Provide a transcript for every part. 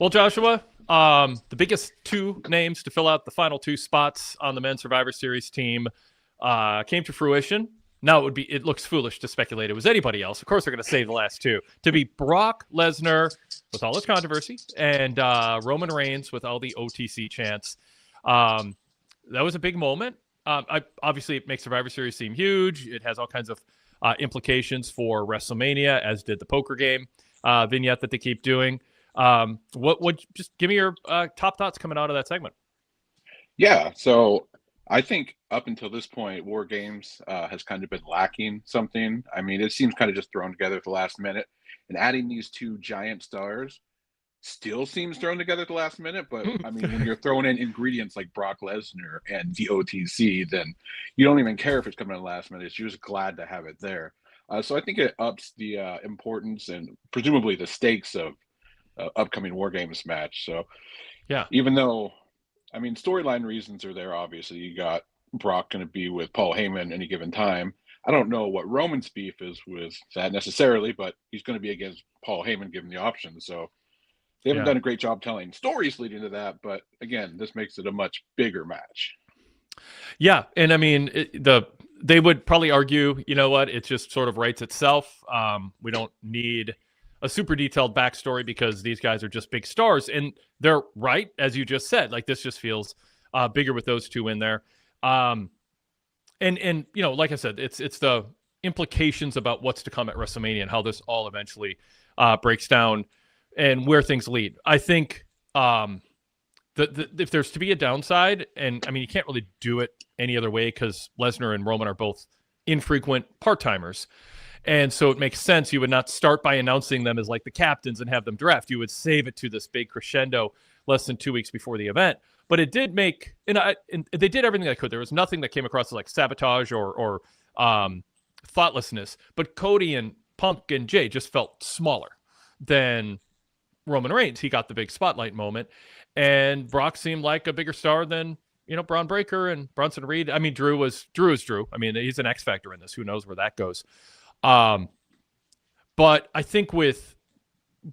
Well, Joshua, the biggest two names to fill out the final two spots on the men's Survivor Series team came to fruition. Now it looks foolish to speculate it was anybody else. Of course, they're going to say the last two to be Brock Lesnar with all his controversy and Roman Reigns with all the OTC chants. That was a big moment. Obviously, it makes Survivor Series seem huge. It has all kinds of implications for WrestleMania, as did the poker game vignette that they keep doing. What just give me your top thoughts coming out of that segment. Yeah, so I think up until this point, War Games has kind of been lacking something. I mean, it seems kind of just thrown together at the last minute, and adding these two giant stars still seems thrown together at the last minute. But I mean, when you're throwing in ingredients like Brock Lesnar and the OTC, then you don't even care if it's coming in the last minute. You're just glad to have it there. So I think it ups the importance and presumably the stakes of upcoming War Games match. So Yeah. even though, I mean, storyline reasons are there, obviously. You got Brock going to be with Paul Heyman any given time. I don't know what Roman's beef is with that necessarily, but he's going to be against Paul Heyman given the option. So they haven't Yeah. done a great job telling stories leading to that. But again, this makes it a much bigger match. Yeah, and I mean, they would probably argue, you know what, it just sort of writes itself. We don't need a super detailed backstory because these guys are just big stars, and they're right, as you just said. Like, this just feels bigger with those two in there. And you know, like I said, it's the implications about what's to come at WrestleMania and how this all eventually breaks down and where things lead. I think if there's to be a downside, and I mean, you can't really do it any other way because Lesnar and Roman are both infrequent part-timers. And so it makes sense. You would not start by announcing them as like the captains and have them draft. You would save it to this big crescendo less than 2 weeks before the event. But it did make, and they did everything they could. There was nothing that came across as like sabotage or thoughtlessness. But Cody and Punk and Jay just felt smaller than Roman Reigns. He got the big spotlight moment. And Brock seemed like a bigger star than, you know, Braun Breaker and Bronson Reed. I mean, Drew is Drew. I mean, he's an X factor in this. Who knows where that goes? But I think with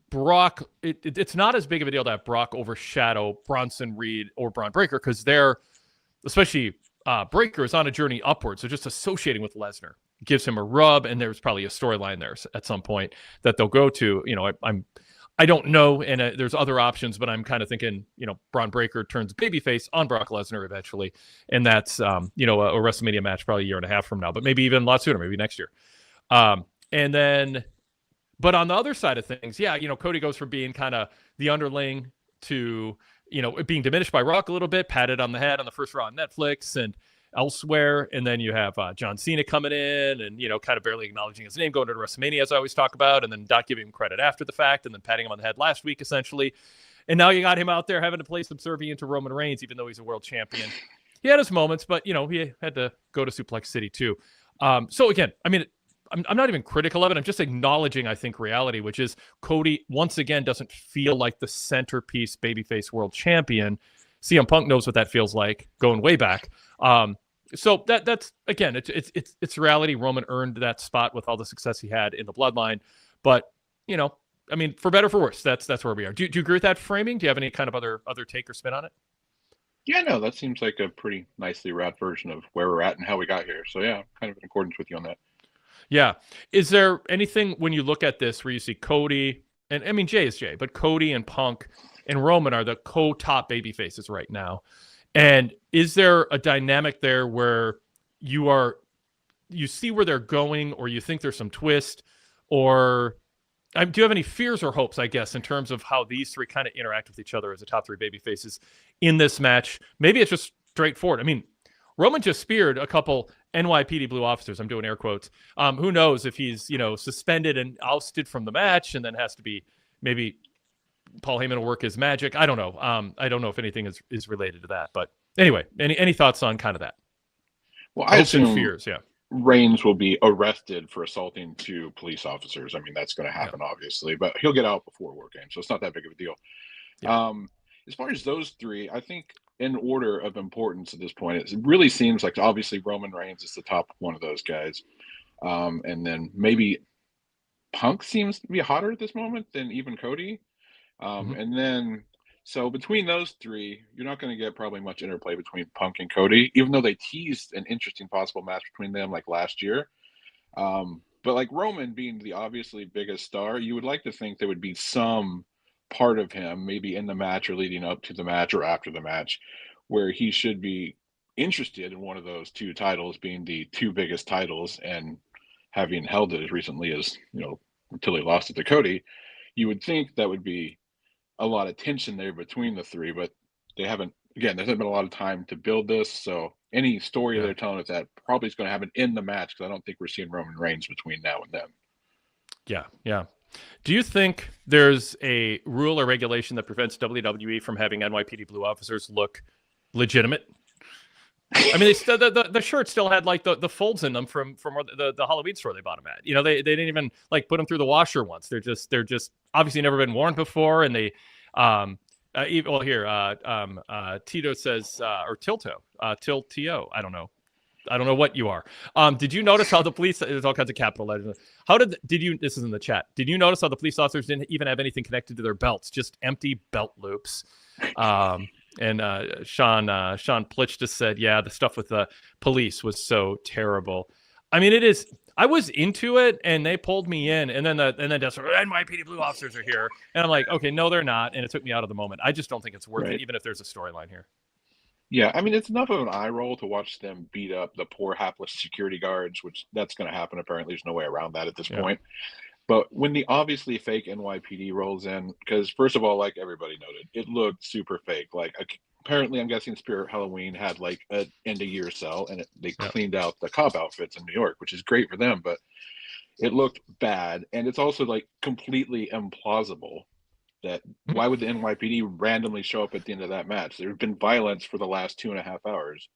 Brock, it's not as big of a deal to have Brock overshadow Bronson Reed or Braun Breaker because they're, especially Breaker, is on a journey upward. So just associating with Lesnar gives him a rub, and there's probably a storyline there at some point that they'll go to. You know, I don't know, and there's other options, but I'm kind of thinking, you know, Braun Breaker turns babyface on Brock Lesnar eventually, and that's, you know, a WrestleMania match probably a year and a half from now, but maybe even a lot sooner, maybe next year. And then, but on the other side of things, yeah, you know, Cody goes from being kind of the underling to, you know, being diminished by Rock a little bit, patted on the head on the first Raw on Netflix and elsewhere. And then you have John Cena coming in and, you know, kind of barely acknowledging his name, going to WrestleMania, as I always talk about, and then not giving him credit after the fact, and then patting him on the head last week, essentially. And now you got him out there having to play subservient to Roman Reigns, even though he's a world champion. He had his moments, but, you know, he had to go to Suplex City too. So again, I mean, I'm not even critical of it. I'm just acknowledging, I think, reality, which is Cody, once again, doesn't feel like the centerpiece babyface world champion. CM Punk knows what that feels like, going way back. So that's, again, it's reality. Roman earned that spot with all the success he had in the bloodline. But, you know, I mean, for better or for worse, that's where we are. Do you agree with that framing? Do you have any kind of other take or spin on it? Yeah, no, that seems like a pretty nicely wrapped version of where we're at and how we got here. So yeah, kind of in accordance with you on that. Yeah. Is there anything when you look at this where you see Cody, and I mean, Jay is Jay, but Cody and Punk and Roman are the co-top baby faces right now. And is there a dynamic there where you see where they're going, or you think there's some twist, or do you have any fears or hopes, I guess, in terms of how these three kind of interact with each other as the top three baby faces in this match? Maybe it's just straightforward. I mean, Roman just speared a couple NYPD Blue officers. I'm doing air quotes. Who knows if he's, you know, suspended and ousted from the match and then has to be, maybe Paul Heyman will work his magic. I don't know. I don't know if anything is related to that. But anyway, any thoughts on kind of that? Well, I assume fears, yeah. Reigns will be arrested for assaulting two police officers. I mean, that's going to happen, obviously, but he'll get out before War Games, so it's not that big of a deal. Yeah. As far as those three, I think in order of importance at this point, it really seems like obviously Roman Reigns is the top one of those guys. And then maybe Punk seems to be hotter at this moment than even Cody. And then, so between those three, you're not going to get probably much interplay between Punk and Cody, even though they teased an interesting possible match between them like last year. But like Roman being the obviously biggest star, you would like to think there would be some part of him, maybe in the match or leading up to the match or after the match, where he should be interested in one of those two titles being the two biggest titles, and having held it as recently as, until he lost it to Cody. You would think that would be a lot of tension there between the three, but they haven't. Again, there hasn't been a lot of time to build this, so any story they're telling us that probably is going to happen in the match, because I don't think we're seeing Roman Reigns between now and then. Yeah. Do you think there's a rule or regulation that prevents WWE from having NYPD Blue officers look legitimate? I mean, the shirt still had like the folds in them from the Halloween store they bought them at. They didn't even like put them through the washer once. They're just obviously never been worn before, and they Tito says or Tiltio. I don't know what you are. Did you notice how the police? There's all kinds of capital letters. Did you? This is in the chat. Did you notice how the police officers didn't even have anything connected to their belts? Just empty belt loops. And Sean Plitch just said, yeah, the stuff with the police was so terrible. I mean, it is. I was into it, and they pulled me in, and then just NYPD Blue officers are here, and I'm like, okay, no, they're not, and it took me out of the moment. I just don't think it's worth it, even if there's a storyline here. Yeah, I mean, it's enough of an eye roll to watch them beat up the poor hapless security guards, which that's going to happen. Apparently, there's no way around that at this point. But when the obviously fake NYPD rolls in, because first of all, like everybody noted, it looked super fake. Like apparently, I'm guessing Spirit Halloween had like an end of year sale, and they cleaned out the cop outfits in New York, which is great for them. But it looked bad, and it's also like completely implausible that why would the NYPD randomly show up at the end of that match? There's been violence for the last 2.5 hours,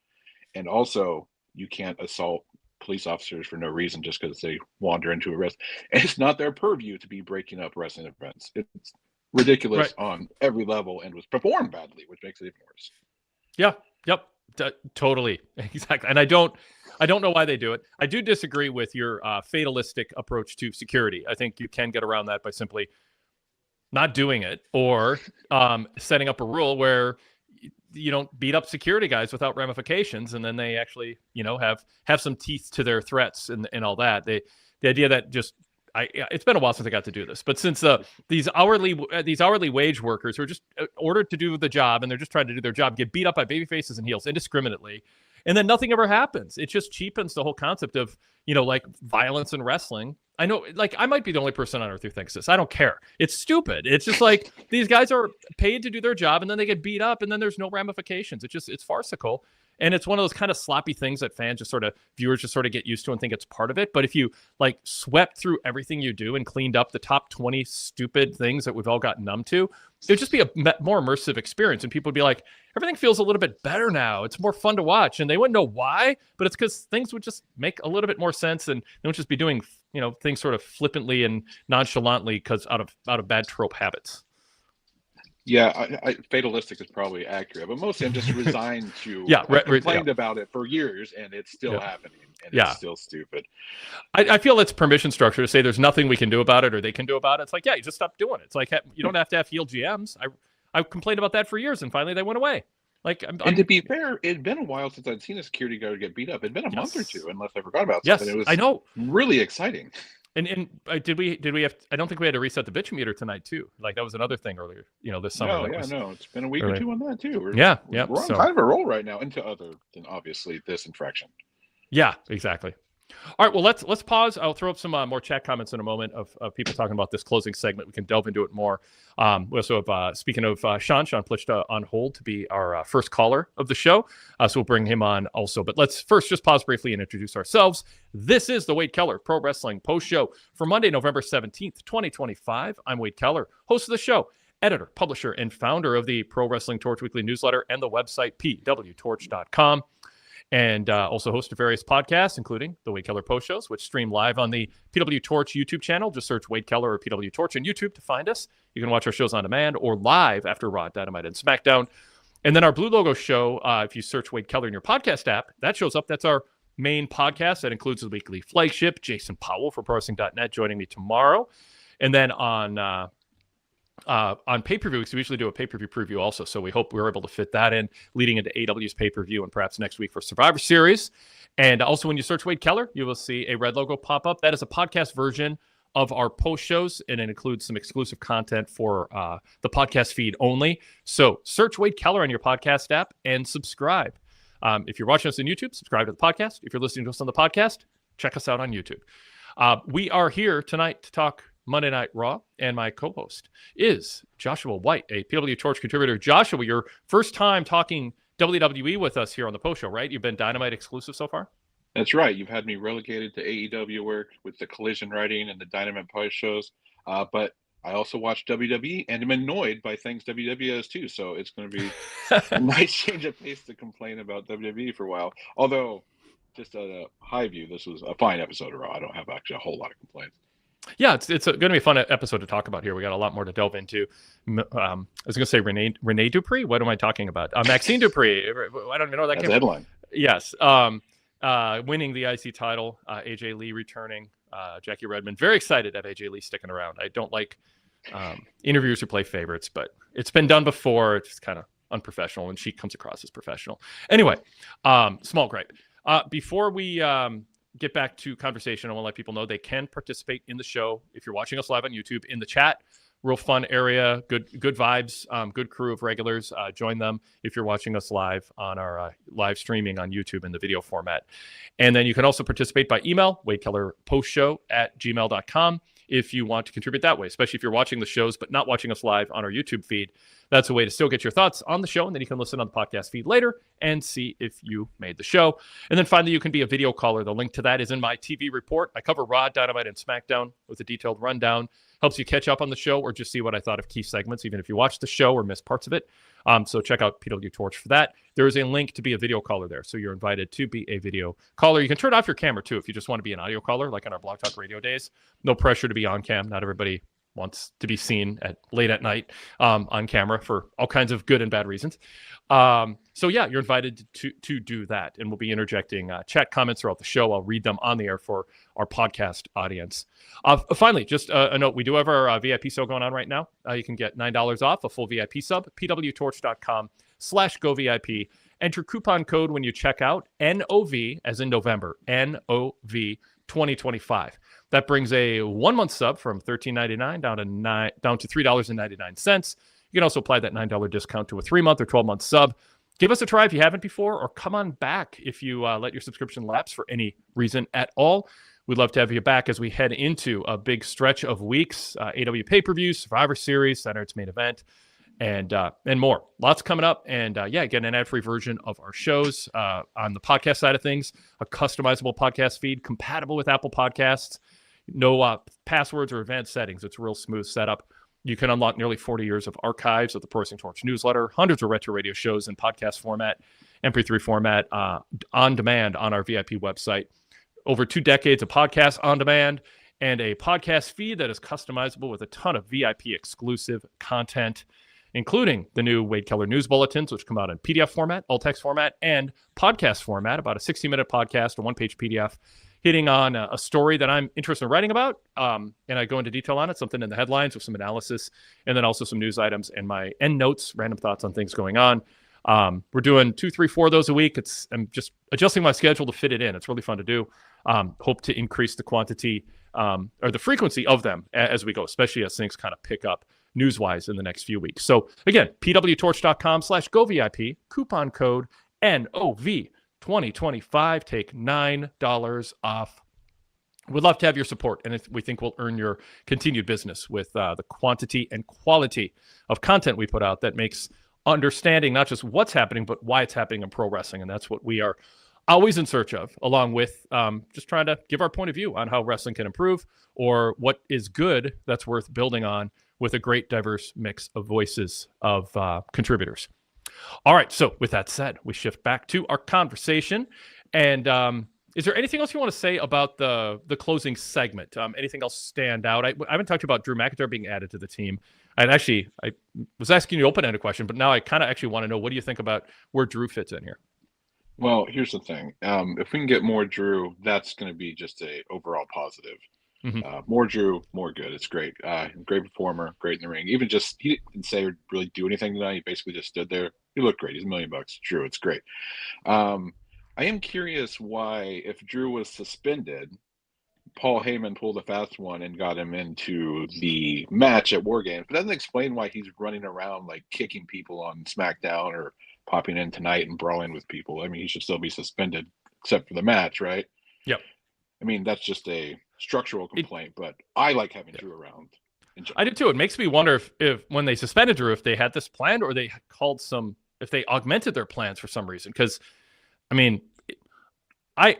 and also you can't assault police officers for no reason just because they wander into a rest. And it's not their purview to be breaking up wrestling events. It's ridiculous on every level and was performed badly, which makes it even worse. Yeah. Yep. Totally. Exactly. And I don't know why they do it. I do disagree with your fatalistic approach to security. I think you can get around that by simply not doing it, or setting up a rule where you don't beat up security guys without ramifications, and then they actually, have some teeth to their threats and all that. The idea that it's been a while since I got to do this, but since these hourly wage workers who are just ordered to do the job, and they're just trying to do their job, get beat up by baby faces and heels indiscriminately, and then nothing ever happens. It just cheapens the whole concept of, like violence in wrestling. I know, like, I might be the only person on earth who thinks this. I don't care. It's stupid. It's just like these guys are paid to do their job, and then they get beat up, and then there's no ramifications. It's farcical. And it's one of those kind of sloppy things that viewers just sort of get used to and think it's part of it. But if you like swept through everything you do and cleaned up the top 20 stupid things that we've all gotten numb to, it would just be a more immersive experience. And people would be like, everything feels a little bit better now. It's more fun to watch. And they wouldn't know why, but it's because things would just make a little bit more sense, and they would just be doing, things sort of flippantly and nonchalantly because out of bad trope habits. Yeah, fatalistic is probably accurate, but mostly I'm just resigned to. Complained about it for years, and it's still happening, and it's still stupid. I feel it's permission structure to say there's nothing we can do about it or they can do about it. It's like, you just stop doing it. It's like, you don't have to have heel GMs. I complained about that for years, and finally they went away. Like, and to be fair, it'd been a while since I'd seen a security guard get beat up. It'd been a month or two, unless I forgot about something. It was, I know, really exciting. And did we have? I don't think we had to reset the bitch meter tonight too. Like, that was another thing earlier, this summer. No, it's been a week or two on that too. We're on kind of a roll right now, into other than obviously this infraction. Yeah, exactly. All right, well, let's pause. I'll throw up some more chat comments in a moment of people talking about this closing segment. We can delve into it more. We also have, speaking of Sean Plitch on hold to be our first caller of the show. So we'll bring him on also. But let's first just pause briefly and introduce ourselves. This is the Wade Keller Pro Wrestling Post Show for Monday, November 17th, 2025. I'm Wade Keller, host of the show, editor, publisher, and founder of the Pro Wrestling Torch weekly newsletter and the website PWTorch.com. And also host of various podcasts, including the Wade Keller Post Shows, which stream live on the PWTorch YouTube channel. Just search Wade Keller or PWTorch on YouTube to find us. You can watch our shows on demand or live after Raw, Dynamite, and SmackDown. And then our Blue Logo show, if you search Wade Keller in your podcast app, that shows up. That's our main podcast. That includes the weekly flagship, Jason Powell for ProWrestling.net, joining me tomorrow. And then on on pay-per-view, because we usually do a pay-per-view preview also. So we hope we're able to fit that in leading into AW's pay-per-view and perhaps next week for Survivor Series. And also when you search Wade Keller, you will see a red logo pop up. That is a podcast version of our post shows, and it includes some exclusive content for the podcast feed only. So search Wade Keller on your podcast app and subscribe. If you're watching us on YouTube, subscribe to the podcast. If you're listening to us on the podcast, check us out on YouTube. We are here tonight to talk Monday Night Raw, and my co-host is Joshua White, a PWTorch contributor. Joshua, your first time talking WWE with us here on the post show, right? You've been Dynamite exclusive so far? That's right. You've had me relegated to AEW work with the Collision writing and the Dynamite post shows. But I also watch WWE and am annoyed by things WWE does too. So it's going to be a nice change of pace to complain about WWE for a while. Although, just at a high view, this was a fine episode of Raw. I don't have actually a whole lot of complaints. Yeah, it's going to be a fun episode to talk about here. We got a lot more to delve into. I was going to say Renee Dupree. What am I talking about? Maxine Dupree. I don't even know that That's headline. Yes. Winning the IC title. AJ Lee returning. Jackie Redmond. Very excited to have AJ Lee sticking around. I don't like interviewers who play favorites, but it's been done before. It's kind of unprofessional, and she comes across as professional. Anyway, small gripe. Before we get back to conversation, I want to let people know they can participate in the show if you're watching us live on YouTube in the chat. Real fun area, good vibes, good crew of regulars. Join them if you're watching us live on our live streaming on YouTube in the video format. And then you can also participate by email, wadekellerpostshow@gmail.com, if you want to contribute that way, especially if you're watching the shows but not watching us live on our YouTube feed. That's a way to still get your thoughts on the show, and then you can listen on the podcast feed later and see if you made the show. And then finally, you can be a video caller. The link to that is in my TV report. I cover Raw, Dynamite, and SmackDown with a detailed rundown. Helps you catch up on the show or just see what I thought of key segments, even if you watched the show or missed parts of it. So check out PWTorch for that. There is a link to be a video caller there, so you're invited to be a video caller. You can turn off your camera, too, if you just want to be an audio caller, like on our Blog Talk Radio days. No pressure to be on cam. Not everybody wants to be seen late at night on camera for all kinds of good and bad reasons. So yeah, you're invited to do that, and we'll be interjecting chat comments throughout the show. I'll read them on the air for our podcast audience. Finally, just a note, we do have our VIP sale going on right now. You can get $9 off a full VIP sub, pwtorch.com/govip. Enter coupon code when you check out, NOV, as in November, NOV 2025. That brings a 1-month sub from $13.99 down to $3.99. You can also apply that $9 discount to a 3-month or 12-month sub. Give us a try if you haven't before, or come on back if you let your subscription lapse for any reason at all. We'd love to have you back as we head into a big stretch of weeks. AW pay-per-view, Survivor Series, Saturday's main event, and more. Lots coming up. And get an ad-free version of our shows on the podcast side of things, a customizable podcast feed compatible with Apple Podcasts. No passwords or advanced settings. It's a real smooth setup. You can unlock nearly 40 years of archives of the Pro Wrestling Torch newsletter, hundreds of retro radio shows in podcast format, MP3 format, on demand on our VIP website. Over 2 decades of podcasts on demand, and a podcast feed that is customizable with a ton of VIP exclusive content, including the new Wade Keller news bulletins, which come out in PDF format, alt text format, and podcast format, about a 60-minute podcast, a 1-page PDF, hitting on a story that I'm interested in writing about, and I go into detail on it, something in the headlines with some analysis, and then also some news items and my end notes, random thoughts on things going on. We're doing 2, 3, 4 of those a week. I'm just adjusting my schedule to fit it in. It's really fun to do. Hope to increase the quantity or the frequency of them as we go, especially as things kind of pick up news-wise in the next few weeks. So again, pwtorch.com/govip, coupon code NOV 2025, take $9 off. We'd love to have your support, and we think we'll earn your continued business with the quantity and quality of content we put out that makes understanding not just what's happening, but why it's happening in pro wrestling. And that's what we are always in search of, along with just trying to give our point of view on how wrestling can improve, or what is good that's worth building on with a great diverse mix of voices of contributors. All right, so with that said, we shift back to our conversation. And is there anything else you want to say about the closing segment? Anything else stand out? I haven't talked about Drew McIntyre being added to the team. And actually, I was asking you an open-ended question, but now I kind of actually want to know, what do you think about where Drew fits in here? Well, here's the thing. If we can get more Drew, that's going to be just a overall positive. Mhm. More Drew, more good. It's great. Great performer, great in the ring. Even just he didn't say or really do anything tonight. He basically just stood there. He looked great. He's $1,000,000. Drew, it's great. Um, I am curious why, if Drew was suspended, Paul Heyman pulled a fast one and got him into the match at War Games. But doesn't explain why he's running around like kicking people on SmackDown or popping in tonight and brawling with people. I mean, he should still be suspended except for the match, right? Yep. I mean, that's just a structural complaint, but I like having Drew around. I do too. It makes me wonder if when they suspended Drew, if they had this planned or they called if they augmented their plans for some reason. Because, I mean, I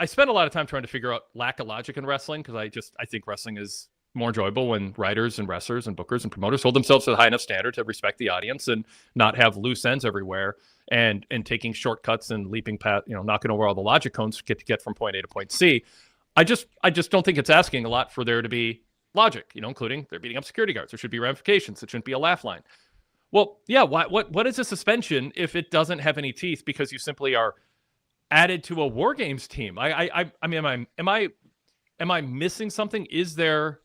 spend a lot of time trying to figure out lack of logic in wrestling because I think wrestling is more enjoyable when writers and wrestlers and bookers and promoters hold themselves to a high enough standard to respect the audience and not have loose ends everywhere and taking shortcuts and leaping past, knocking over all the logic cones to get from point A to point C. I just don't think it's asking a lot for there to be logic, including they're beating up security guards. There should be ramifications. It shouldn't be a laugh line. Well, yeah. What is a suspension if it doesn't have any teeth because you simply are added to a War Games team? I mean, am I missing something? Is there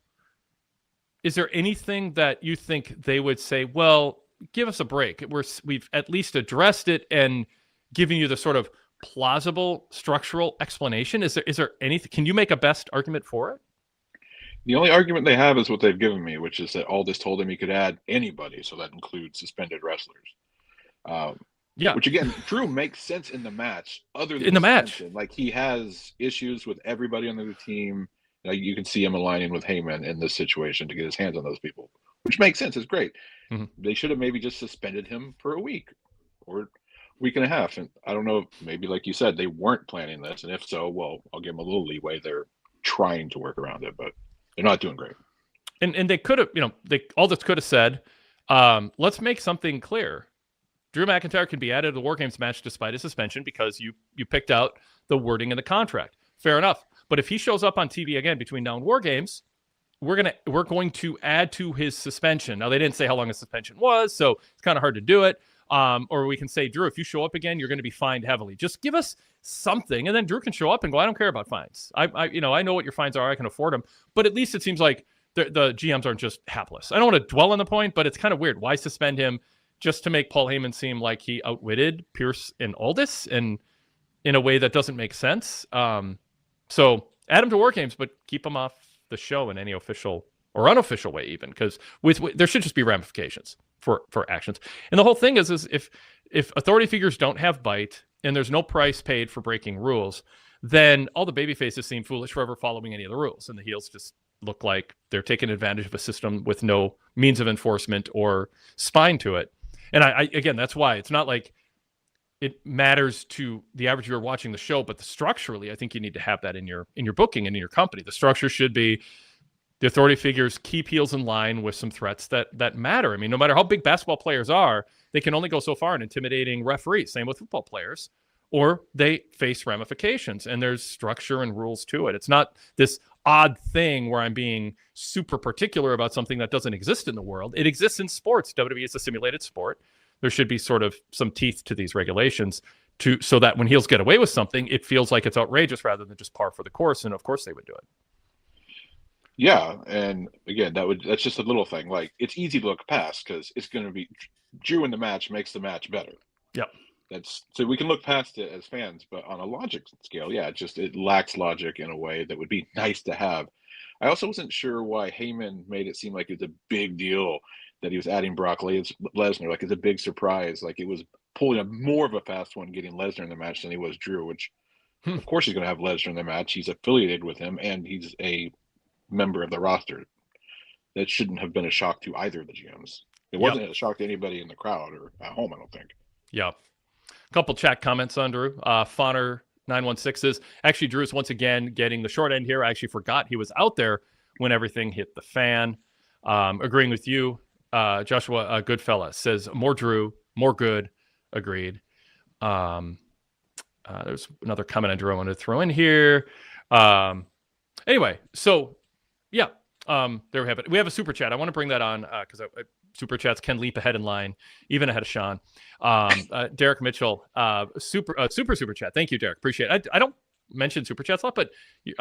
anything that you think they would say, well, give us a break? We've at least addressed it and given you the sort of plausible structural explanation. Is there anything? Can you make a best argument for it? The only argument they have is what they've given me, which is that Aldis told him he could add anybody, so that includes suspended wrestlers. Yeah. Which again, Drew makes sense in the match. Other than in the match, like he has issues with everybody on the team. You can see him aligning with Heyman in this situation to get his hands on those people, which makes sense. It's great. Mm-hmm. They should have maybe just suspended him for a week or week and a half. And I don't know, maybe like you said, they weren't planning this. And if so, well, I'll give them a little leeway. They're trying to work around it, but they're not doing great. And they could have, Aldis could have said, let's make something clear. Drew McIntyre can be added to the War Games match despite his suspension because you picked out the wording in the contract. Fair enough. But if he shows up on TV again between now and War Games, we're going to add to his suspension. Now, they didn't say how long his suspension was, so it's kind of hard to do it. Or we can say, Drew, if you show up again, you're going to be fined heavily. Just give us something, and then Drew can show up and go, I don't care about fines. I know what your fines are. I can afford them. But at least it seems like the GMs aren't just hapless. I don't want to dwell on the point, but it's kind of weird. Why suspend him just to make Paul Heyman seem like he outwitted Pierce and Aldis and in a way that doesn't make sense? So add him to War Games, but keep him off the show in any official or unofficial way, even, because there should just be ramifications for actions. And the whole thing is if authority figures don't have bite and there's no price paid for breaking rules, then all the baby faces seem foolish for ever following any of the rules, and the heels just look like they're taking advantage of a system with no means of enforcement or spine to it. And again, that's why it's not like it matters to the average viewer watching the show, but structurally, I think you need to have that in your booking and in your company. The structure should be the authority figures keep heels in line with some threats that matter. I mean, no matter how big basketball players are, they can only go so far in intimidating referees. Same with football players, or they face ramifications, and there's structure and rules to it. It's not this odd thing where I'm being super particular about something that doesn't exist in the world. It exists in sports. WWE is a simulated sport. There should be sort of some teeth to these regulations so that when heels get away with something, it feels like it's outrageous rather than just par for the course. And of course they would do it. Yeah. And again, that's just a little thing. Like, it's easy to look past because it's going to be Drew in the match makes the match better. Yep. So we can look past it as fans, but on a logic scale, yeah, it lacks logic in a way that would be nice to have. I also wasn't sure why Heyman made it seem like it's a big deal that he was adding Brock Lesnar. Like, it's a big surprise. Like, it was pulling more of a fast one getting Lesnar in the match than he was Drew, which of course he's going to have Lesnar in the match. He's affiliated with him, and he's a member of the roster. That shouldn't have been a shock to either of the GMs. It wasn't a shock to anybody in the crowd or at home, I don't think. Yeah. A couple chat comments on Drew. Fonner 916 is actually Drew's once again getting the short end here. I actually forgot he was out there when everything hit the fan. Agreeing with you, Joshua Goodfella says more Drew, more good. Agreed. There's another comment on Drew I wanted to throw in here. Anyway, so yeah, there we have it. We have a super chat. I want to bring that on because super chats can leap ahead in line, even ahead of Sean. Derek Mitchell, super chat. Thank you, Derek. Appreciate it. I don't mention super chats a lot, but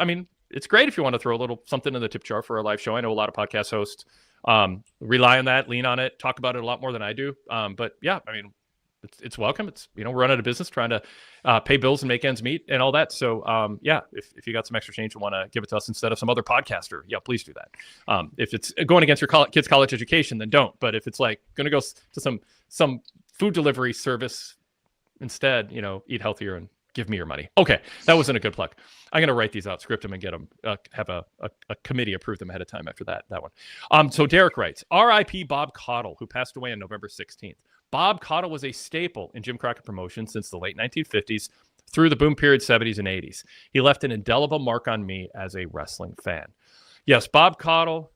I mean, it's great if you want to throw a little something in the tip jar for a live show. I know a lot of podcast hosts rely on that, lean on it, talk about it a lot more than I do. But yeah, I mean, it's welcome. It's, we're running a business, trying to pay bills and make ends meet and all that. So yeah, if you got some extra change and want to give it to us instead of some other podcaster, yeah, please do that. If it's going against your kid's college education, then don't. But if it's like going to go to some food delivery service instead, eat healthier and give me your money. Okay, that wasn't a good plug. I'm going to write these out, script them, and get them, have a committee approve them ahead of time after that one. So Derek writes, R.I.P. Bob Caudle, who passed away on November 16th. Bob Caudle was a staple in Jim Crockett Promotions since the late 1950s through the boom period 70s and 80s. He left an indelible mark on me as a wrestling fan. Yes, Bob Caudle,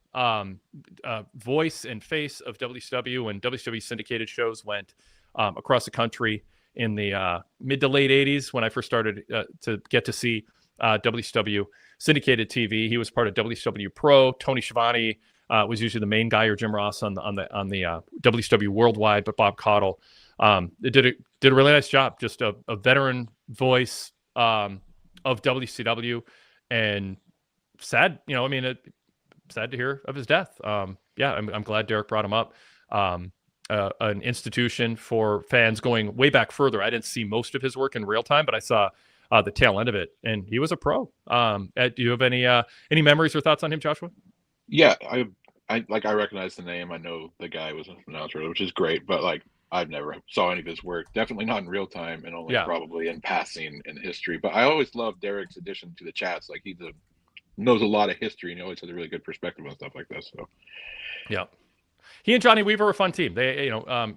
voice and face of WCW, when WCW syndicated shows went across the country in the mid to late 80s, when I first started to get to see WCW syndicated TV. He was part of WCW Pro. Tony Schiavone was usually the main guy, or Jim Ross on the WCW Worldwide, but Bob Caudle did a really nice job. Just a veteran voice of WCW, and sad, sad to hear of his death. Yeah, I'm glad Derek brought him up. An institution for fans going way back further. I didn't see most of his work in real time, but I saw the tail end of it, and he was a pro. Do you have any memories or thoughts on him, Joshua? Yeah, I recognize the name. I know the guy was an announcer, which is great, but like I've never saw any of his work. Definitely not in real time, and only probably in passing in history. But I always loved Derek's addition to the chats. Like he knows a lot of history, and he always has a really good perspective on stuff like this. So yeah, he and Johnny Weaver were a fun team. They,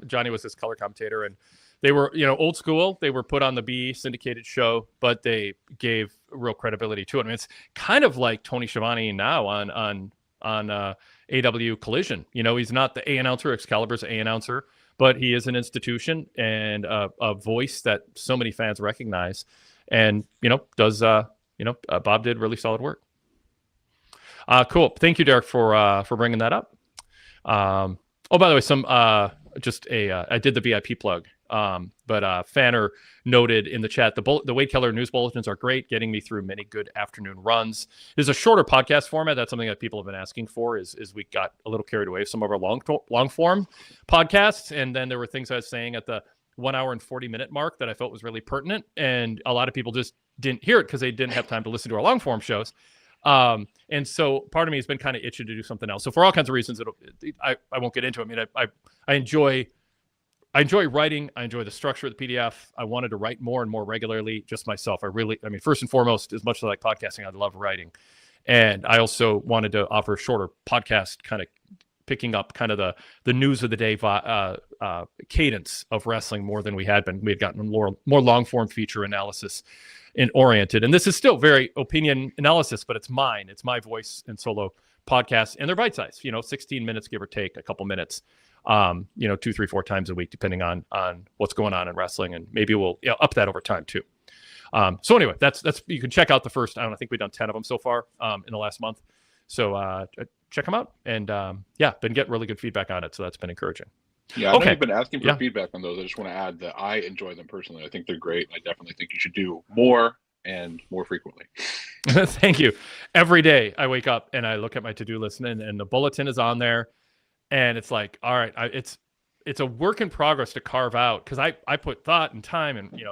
Johnny was his color commentator, and they were, old school. They were put on the B syndicated show, but they gave real credibility to it. I mean, it's kind of like Tony Schiavone now on AW Collision. He's not the A announcer, Excalibur's A announcer, but he is an institution and a voice that so many fans recognize. And Bob did really solid work. Cool. Thank you, Derek, for bringing that up. Oh, by the way, I did the VIP plug. But Fanner noted in the chat, the Wade Keller news bulletins are great, getting me through many good afternoon runs. There's a shorter podcast format. That's something that people have been asking for, is we got a little carried away with some of our long form podcasts. And then there were things I was saying at the 1 hour and 40-minute mark that I felt was really pertinent. And a lot of people just didn't hear it because they didn't have time to listen to our long form shows. And so part of me has been kind of itching to do something else. So for all kinds of reasons, I won't get into it. I mean, I enjoy writing. I enjoy the structure of the PDF. I wanted to write more and more regularly, just myself. First and foremost, as much as I like podcasting, I love writing. And I also wanted to offer a shorter podcast, kind of picking up kind of the news of the day cadence of wrestling more than we had been. We had gotten more long form feature analysis oriented. And this is still very opinion analysis, but it's mine. It's my voice and solo podcast. And they're bite-sized, 16 minutes, give or take a couple minutes. 2, 3, 4 times a week, depending on what's going on in wrestling, and maybe we'll up that over time too. So anyway, that's you can check out the first. I think we've done 10 of them so far in the last month. So check them out, and been getting really good feedback on it. So that's been encouraging. Yeah, I know you've been asking for feedback on those. I just want to add that I enjoy them personally. I think they're great. I definitely think you should do more and more frequently. Thank you. Every day I wake up and I look at my to-do list, and the bulletin is on there. And it's like, all right, it's a work in progress to carve out, because I put thought and time, and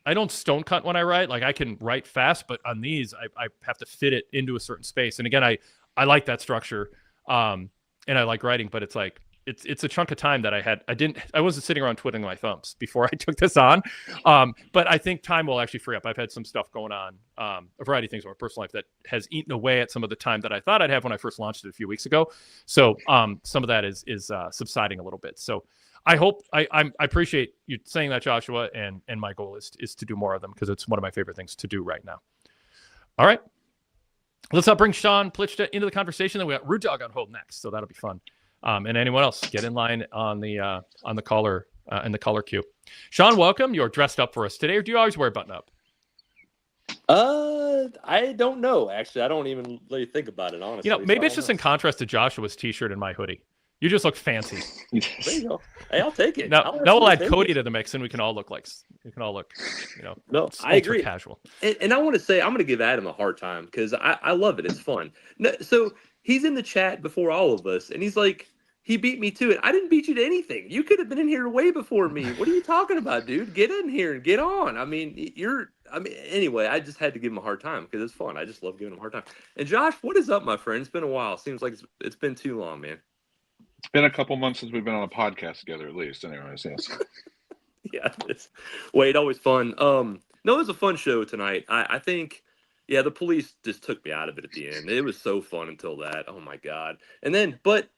I don't stone cut when I write. Like I can write fast, but on these I have to fit it into a certain space. And again, I like that structure, and I like writing, but it's like it's a chunk of time that I wasn't sitting around twiddling my thumbs before I took this on. But I think time will actually free up. I've had some stuff going on, a variety of things in my personal life that has eaten away at some of the time that I thought I'd have when I first launched it a few weeks ago. So some of that is subsiding a little bit. So I hope I appreciate you saying that, Joshua, and my goal is to do more of them, because it's one of my favorite things to do right now. All right. Let's bring Sean Plichta into the conversation. Then we got Rude Dog on hold next, so that'll be fun. And anyone else, get in line on the caller in the caller queue. Sean, welcome. You're dressed up for us today, or do you always wear a button up? I don't know. Actually, I don't even really think about it, honestly. Maybe it's just in contrast to Joshua's t-shirt and my hoodie. You just look fancy. There you go. Hey, I'll take it. Now we'll add Cody to the mix, and we can all look, No, I agree. Casual. And I want to say, I'm going to give Adam a hard time because I love it. It's fun. No, so he's in the chat before all of us, and he's like, he beat me to it. I didn't beat you to anything. You could have been in here way before me. What are you talking about, dude? Get in here and get on. Anyway, I just had to give him a hard time because it's fun. I just love giving him a hard time. And Josh, what is up, my friend? It's been a while. Seems like it's been too long, man. It's been a couple months since we've been on a podcast together, at least. Anyways, yes. Yeah, Wade, always fun. No, it was a fun show tonight. I think, yeah, the police just took me out of it at the end. It was so fun until that. Oh my God. And then, but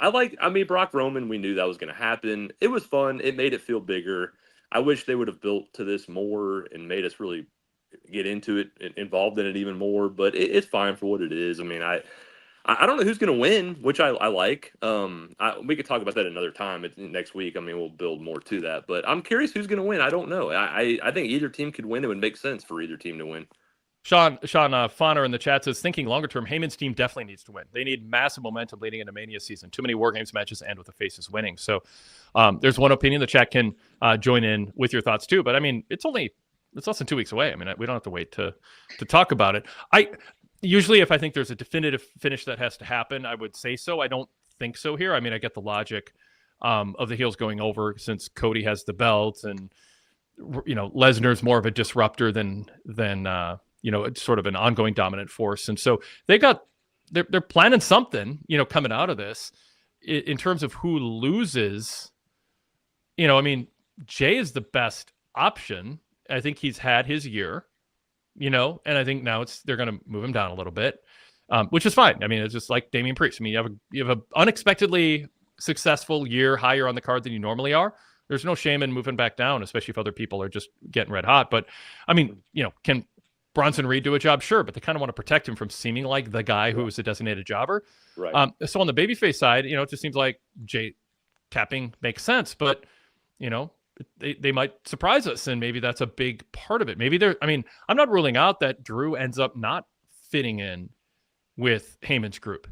Brock Roman, we knew that was going to happen. It was fun. It made it feel bigger. I wish they would have built to this more and made us really get into it, involved in it even more, but it's fine for what it is. I mean, I don't know who's going to win, which I like. We could talk about that another time next week. I mean, we'll build more to that, but I'm curious who's going to win. I don't know. I think either team could win. It would make sense for either team to win. Sean Fauner in the chat says, thinking longer term, Heyman's team definitely needs to win. They need massive momentum leading into Mania season. Too many War Games matches end with the faces winning. So there's one opinion. The chat can join in with your thoughts too. But I mean, it's less than 2 weeks away. I mean, we don't have to wait to talk about it. Usually if I think there's a definitive finish that has to happen, I would say so. I don't think so here. I mean, I get the logic of the heels going over since Cody has the belt and, Lesnar's more of a disruptor than it's sort of an ongoing dominant force. And so they're planning something, coming out of this in terms of who loses. Jay is the best option. I think he's had his year, and I think now they're going to move him down a little bit, which is fine. I mean, it's just like Damian Priest. I mean, you have a unexpectedly successful year higher on the card than you normally are. There's no shame in moving back down, especially if other people are just getting red hot. But I mean, can Bronson Reed do a job? Sure, but they kind of want to protect him from seeming like the guy who was a designated jobber. Right. So on the babyface side, it just seems like Jay tapping makes sense, but they might surprise us, and maybe that's a big part of it. Maybe I'm not ruling out that Drew ends up not fitting in with Heyman's group,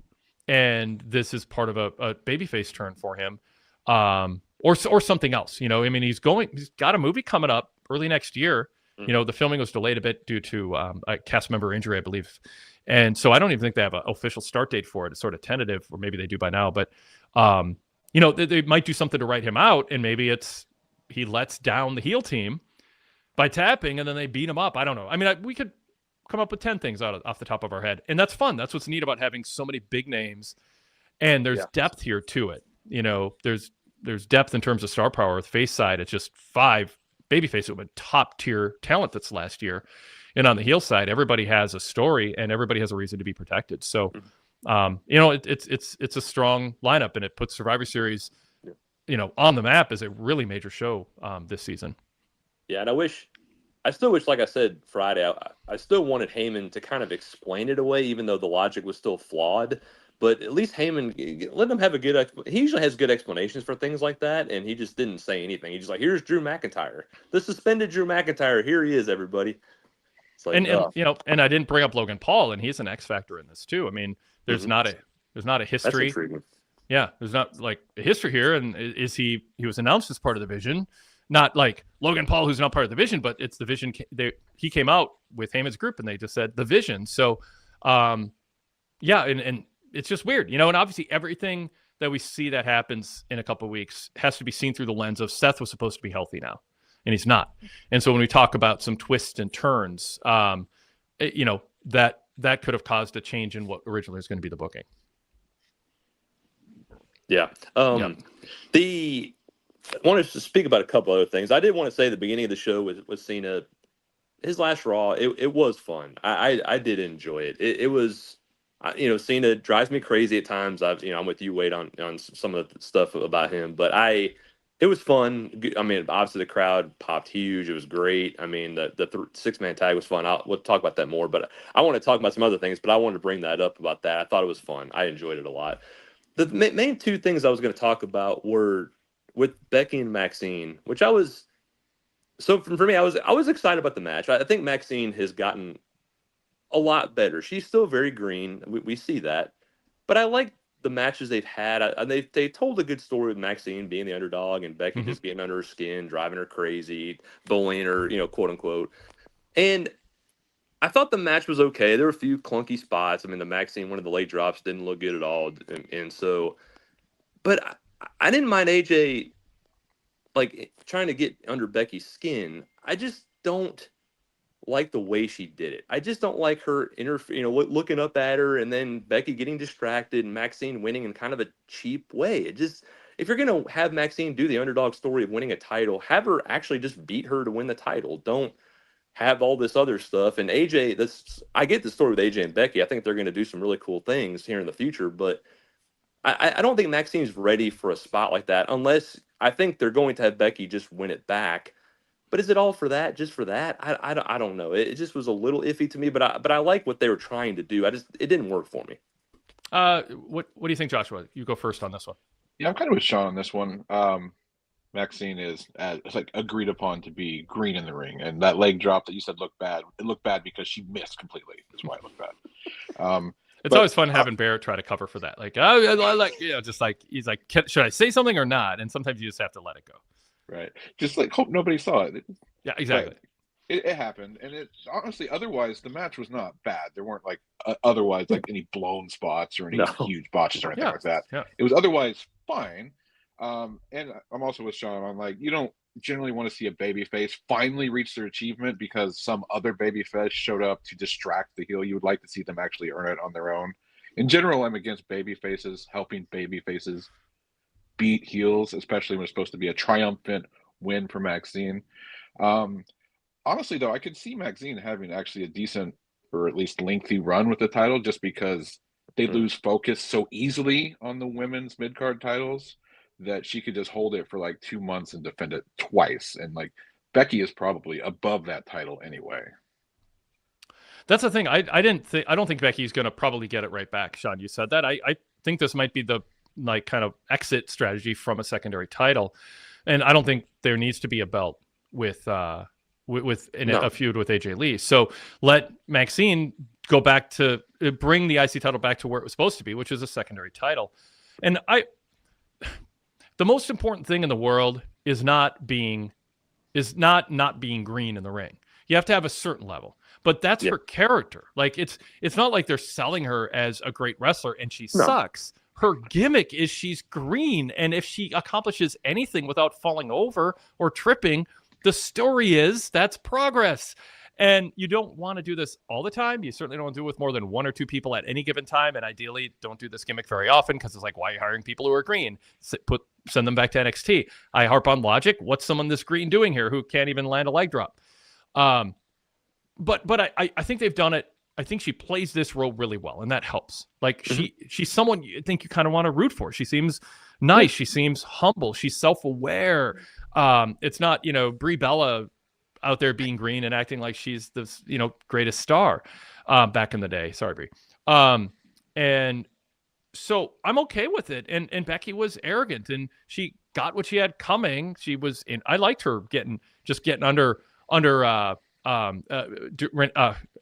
and this is part of a babyface turn for him, or something else. He's got a movie coming up early next year. The filming was delayed a bit due to a cast member injury, I believe. And so I don't even think they have an official start date for it. It's sort of tentative, or maybe they do by now. But, they might do something to write him out, and maybe he lets down the heel team by tapping, and then they beat him up. I don't know. I mean, we could come up with 10 things off the top of our head, and that's fun. That's what's neat about having so many big names, and there's depth here to it. There's depth in terms of star power. With face side, it's just 5 babyface who have top tier talent that's last year, and on the heel side, everybody has a story and everybody has a reason to be protected. So, it's a strong lineup, and it puts Survivor Series, on the map as a really major show this season. Yeah, and I still wish, like I said Friday, I still wanted Heyman to kind of explain it away, even though the logic was still flawed. But at least Heyman, let him have a good. He usually has good explanations for things like that, and he just didn't say anything. He's just like, "Here's Drew McIntyre, the suspended Drew McIntyre. Here he is, everybody." It's like, and I didn't bring up Logan Paul, and he's an X factor in this too. I mean, there's not a history. That's intriguing. Yeah, there's not like a history here, and he was announced as part of the Vision, not like Logan Paul, who's not part of the Vision, but it's the Vision. He came out with Heyman's group, and they just said the Vision. So, and it's just weird, and obviously everything that we see that happens in a couple of weeks has to be seen through the lens of Seth was supposed to be healthy now, and he's not. And so when we talk about some twists and turns, that could have caused a change in what originally was going to be the booking. Yeah. I wanted to speak about a couple other things. I did want to say the beginning of the show was Cena, his last Raw. It was fun. I did enjoy it. It was. Cena drives me crazy at times. I'm with you, Wade, on some of the stuff about him, but it was fun. I mean, obviously the crowd popped huge. It was great. I mean, the 6-man tag was fun. We'll talk about that more, but I want to talk about some other things, but I wanted to bring that up about that. I thought it was fun. I enjoyed it a lot. The main 2 things I was going to talk about were with Becky and Maxine, which for me, I was excited about the match. I think Maxine has gotten a lot better. She's still very green. We see that. But I like the matches they've had. They told a good story with Maxine being the underdog and Becky just getting under her skin, driving her crazy, bullying her, quote unquote. And I thought the match was okay. There were a few clunky spots. I mean, the Maxine, one of the late drops didn't look good at all. And so, but I didn't mind AJ like trying to get under Becky's skin. I just don't like the way she did it. I just don't like her looking up at her and then Becky getting distracted and Maxine winning in kind of a cheap way. It just, if you're going to have Maxine do the underdog story of winning a title, have her actually just beat her to win the title. Don't have all this other stuff. And AJ, I get the story with AJ and Becky. I think they're going to do some really cool things here in the future, but I don't think Maxine's ready for a spot like that unless I think they're going to have Becky just win it back. But is it all for that? Just for that? I don't know. It just was a little iffy to me. But I like what they were trying to do. It didn't work for me. What do you think, Joshua? You go first on this one. Yeah, I'm kind of with Sean on this one. Maxine is like agreed upon to be green in the ring, and that leg drop that you said looked bad. It looked bad because she missed completely. That's why it looked bad. It's always fun having Barrett try to cover for that. Like, just like he's like, should I say something or not? And sometimes you just have to let it go. Right. Just like hope nobody saw it. Yeah, exactly. It happened, and it honestly, otherwise the match was not bad. There weren't like otherwise like any blown spots or any huge botches or anything like that. Yeah. It was otherwise fine. And I'm also with Sean. I'm like, you don't generally want to see a babyface finally reach their achievement because some other babyface showed up to distract the heel. You would like to see them actually earn it on their own. In general, I'm against babyfaces helping babyfaces beat heels, especially when it's supposed to be a triumphant win for Maxine. Honestly, though, I could see Maxine having actually a decent or at least lengthy run with the title just because they lose focus so easily on the women's mid-card titles that she could just hold it for like 2 months and defend it twice. And like Becky is probably above that title anyway. That's the thing. I don't think Becky's going to probably get it right back. Sean, you said that. I think this might be the like kind of exit strategy from a secondary title. And I don't think there needs to be a belt with a feud with AJ Lee. So let Maxine go back to bring the IC title back to where it was supposed to be, which is a secondary title. And the most important thing in the world is not being green in the ring. You have to have a certain level, but that's her character. Like it's not like they're selling her as a great wrestler and she sucks. Her gimmick is she's green. And if she accomplishes anything without falling over or tripping, the story is that's progress. And you don't want to do this all the time. You certainly don't want to do it with more than 1 or 2 people at any given time. And ideally, don't do this gimmick very often because it's like, why are you hiring people who are green? Send them back to NXT. I harp on logic. What's someone this green doing here who can't even land a leg drop? But I think they've done it. I think she plays this role really well, and that helps. Like she's someone you think you kind of want to root for. She seems nice. She seems humble. She's self-aware. It's not, Brie Bella out there being green and acting like she's the greatest star back in the day. Sorry, Brie. And so I'm okay with it. And Becky was arrogant and she got what she had coming. She was in. I liked her getting under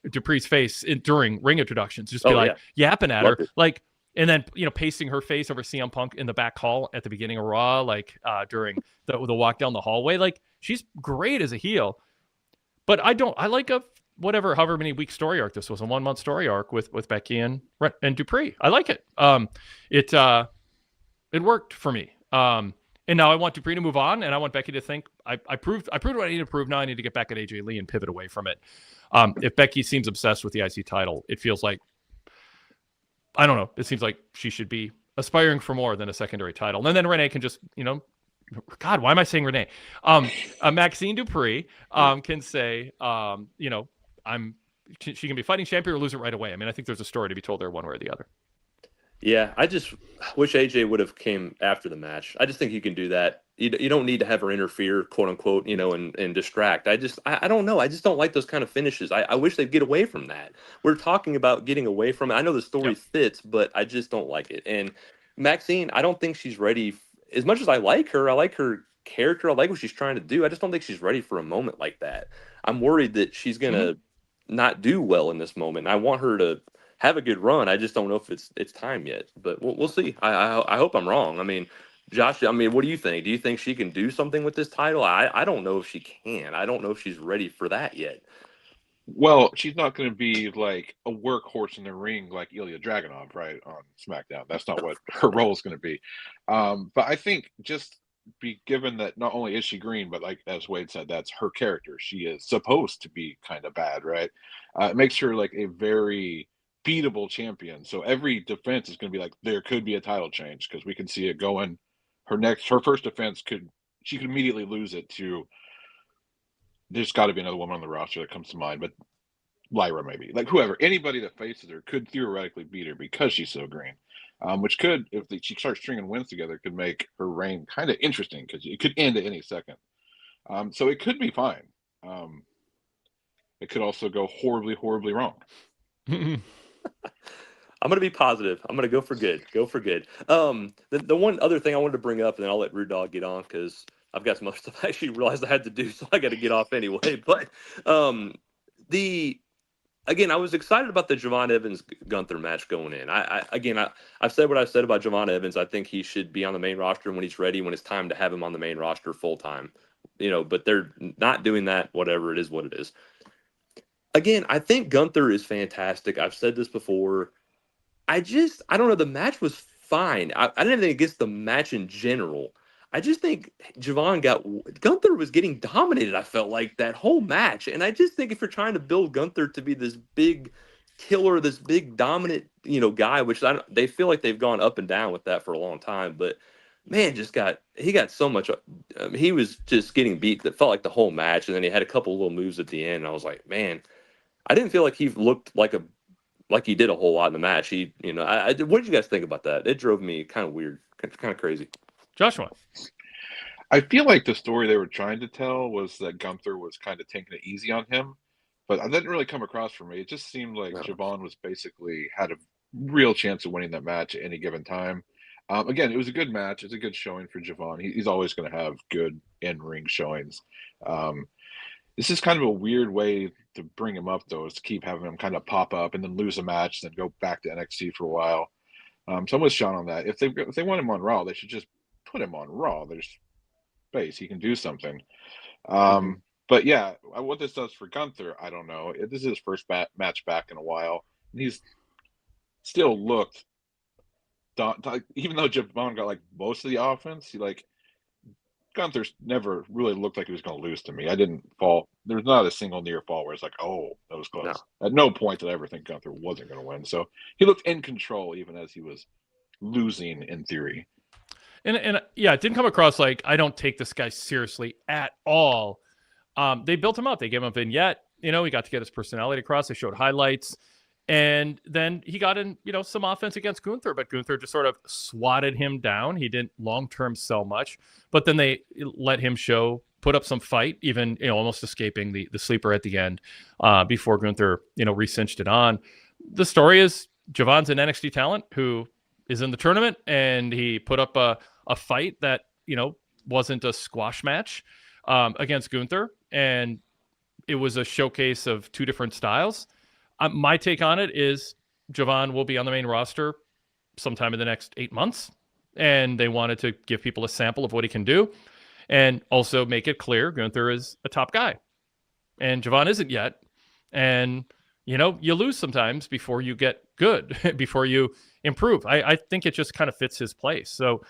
Dupree's face during ring introductions. Just be yapping at her, like, and then pasting her face over CM Punk in the back hall at the beginning of Raw, like during the walk down the hallway. Like she's great as a heel. But I like however many week story arc this was, a 1 month story arc with Becky and Dupree. I like it. It worked for me. And now I want Dupree to move on, and I want Becky to think I proved what I need to prove. Now I need to get back at AJ Lee and pivot away from it. If Becky seems obsessed with the IC title, it feels like, I don't know. It seems like she should be aspiring for more than a secondary title. And then Renee can just, God, why am I saying Renee? Maxine Dupree can say, she can be fighting champion or lose it right away. I mean, I think there's a story to be told there one way or the other. Yeah, I just wish AJ would have came after the match. I just think you can do that. You don't need to have her interfere, quote unquote, and distract. I don't know. I just don't like those kind of finishes. I wish they'd get away from that. We're talking about getting away from it. I know the story fits, but I just don't like it. And Maxine, I don't think she's ready. As much as I like her character. I like what she's trying to do. I just don't think she's ready for a moment like that. I'm worried that she's going to not do well in this moment. I want her to have a good run. I just don't know if it's time yet, but we'll see. I hope I'm wrong. I mean, Josh, I mean, what do you think? Do you think she can do something with this title? I don't know if she can. I don't know if she's ready for that yet. Well, she's not going to be like a workhorse in the ring like Ilya Dragunov, right, on SmackDown. That's not what her role is going to be. But I think just be given that not only is she green, but like as Wade said, that's her character. She is supposed to be kind of bad, right? It makes her like a very beatable champion. So every defense is going to be like there could be a title change because we can see it going. Her first defense she could immediately lose it to. There's got to be another woman on the roster that comes to mind, but Lyra maybe, like whoever, anybody that faces her could theoretically beat her because she's so green, which could, if she starts stringing wins together, could make her reign kind of interesting because it could end at any second. So it could be fine. It could also go horribly, horribly wrong. I'm going to be positive. I'm going to go for good. Go for good. The one other thing I wanted to bring up, and then I'll let Rude Dog get on because I've got some other stuff I actually realized I had to do, so I got to get off anyway. But again, I was excited about the Javon Evans-Gunther match going in. I've said what I've said about Javon Evans. I think he should be on the main roster when he's ready, when it's time to have him on the main roster full time. But they're not doing that. Whatever, it is what it is. Again, I think Gunther is fantastic. I've said this before. I don't know. The match was fine. I didn't think against the match in general. I just think Gunther was getting dominated. I felt like that whole match. And I just think if you're trying to build Gunther to be this big killer, this big dominant, guy, which they feel like they've gone up and down with that for a long time. But man, he got so much. He was just getting beat. That felt like the whole match. And then he had a couple little moves at the end. And I was like, man, I didn't feel like he looked like he did a whole lot in the match. What did you guys think about that? It drove me kind of weird, kind of crazy. Joshua. I feel like the story they were trying to tell was that Gunther was kind of taking it easy on him, but that didn't really come across for me. It just seemed like Javon was basically had a real chance of winning that match at any given time. Again, it was a good match. It's a good showing for Javon. He's always going to have good in-ring showings. This is kind of a weird way to bring him up, though, is to keep having him kind of pop up and then lose a match, then go back to NXT for a while. So I'm with Sean on that. If they want him on Raw, they should just put him on Raw. There's space. He can do something. But yeah, what this does for Gunther, I don't know. This is his first match back in a while. And he's still looked, even though Javon got like most of the offense, Gunther's never really looked like he was going to lose to me. I didn't fall. There's not a single near fall where it's like, oh, that was close. No. At no point did I ever think Gunther wasn't going to win. So he looked in control even as he was losing in theory. And yeah, it didn't come across like I don't take this guy seriously at all. They built him up. They gave him a vignette. He got to get his personality across. They showed highlights. And then he got in, some offense against Gunther, but Gunther just sort of swatted him down. He didn't long-term sell much, but then they let him put up some fight, even, almost escaping the sleeper at the end before Gunther, re-cinched it on. The story is Javon's an NXT talent who is in the tournament, and he put up a fight that, wasn't a squash match against Gunther, and it was a showcase of two different styles. My take on it is Javon will be on the main roster sometime in the next 8 months, and they wanted to give people a sample of what he can do and also make it clear Gunther is a top guy, and Javon isn't yet. And, you lose sometimes before you get good, before you improve. I think it just kind of fits his place. So,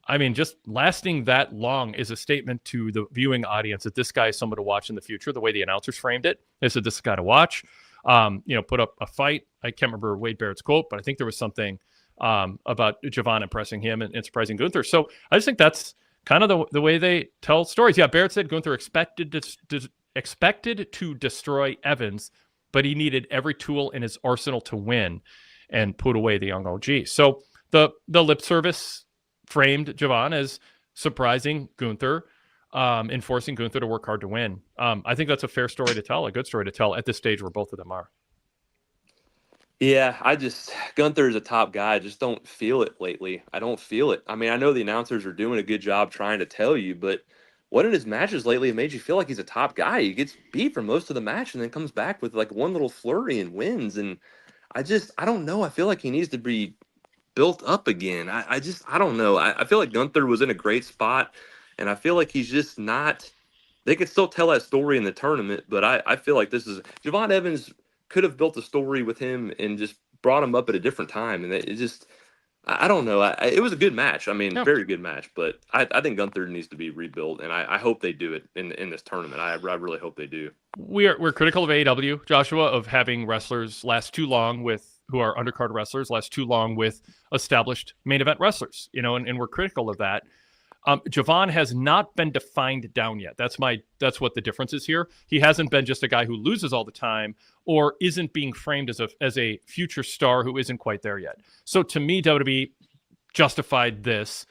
I mean, just lasting that long is a statement to the viewing audience that this guy is someone to watch in the future. The way the announcers framed it, they said this guy to watch. Put up a fight. I can't remember Wade Barrett's quote, but I think there was something about Javon impressing him and surprising Gunther. So I just think that's kind of the way they tell stories. Yeah, Barrett said Gunther expected to destroy Evans, but he needed every tool in his arsenal to win and put away the young OG. So the lip service framed Javon as surprising Gunther, and forcing Gunther to work hard to win. I think that's a fair story to tell, a good story to tell at this stage where both of them are. Yeah, Gunther is a top guy. I just don't feel it lately. I don't feel it. I mean, I know the announcers are doing a good job trying to tell you, but what in his matches lately have made you feel like he's a top guy? He gets beat for most of the match and then comes back with like one little flurry and wins. And I don't know. I feel like he needs to be built up again. I don't know. I feel like Gunther was in a great spot, and I feel like he's just not. They could still tell that story in the tournament, but I feel like this is Javon Evans could have built a story with him and just brought him up at a different time, and it just. I don't know. It was a good match. I mean, very good match, but I think Gunther needs to be rebuilt, and I hope they do it in this tournament. I really hope they do. We're critical of AEW, Joshua, of having wrestlers last too long who are undercard wrestlers, last too long with established main event wrestlers, and we're critical of that. Javon has not been defined down yet. That's what the difference is here. He hasn't been just a guy who loses all the time or isn't being framed as a future star who isn't quite there yet. So to me, WWE justified this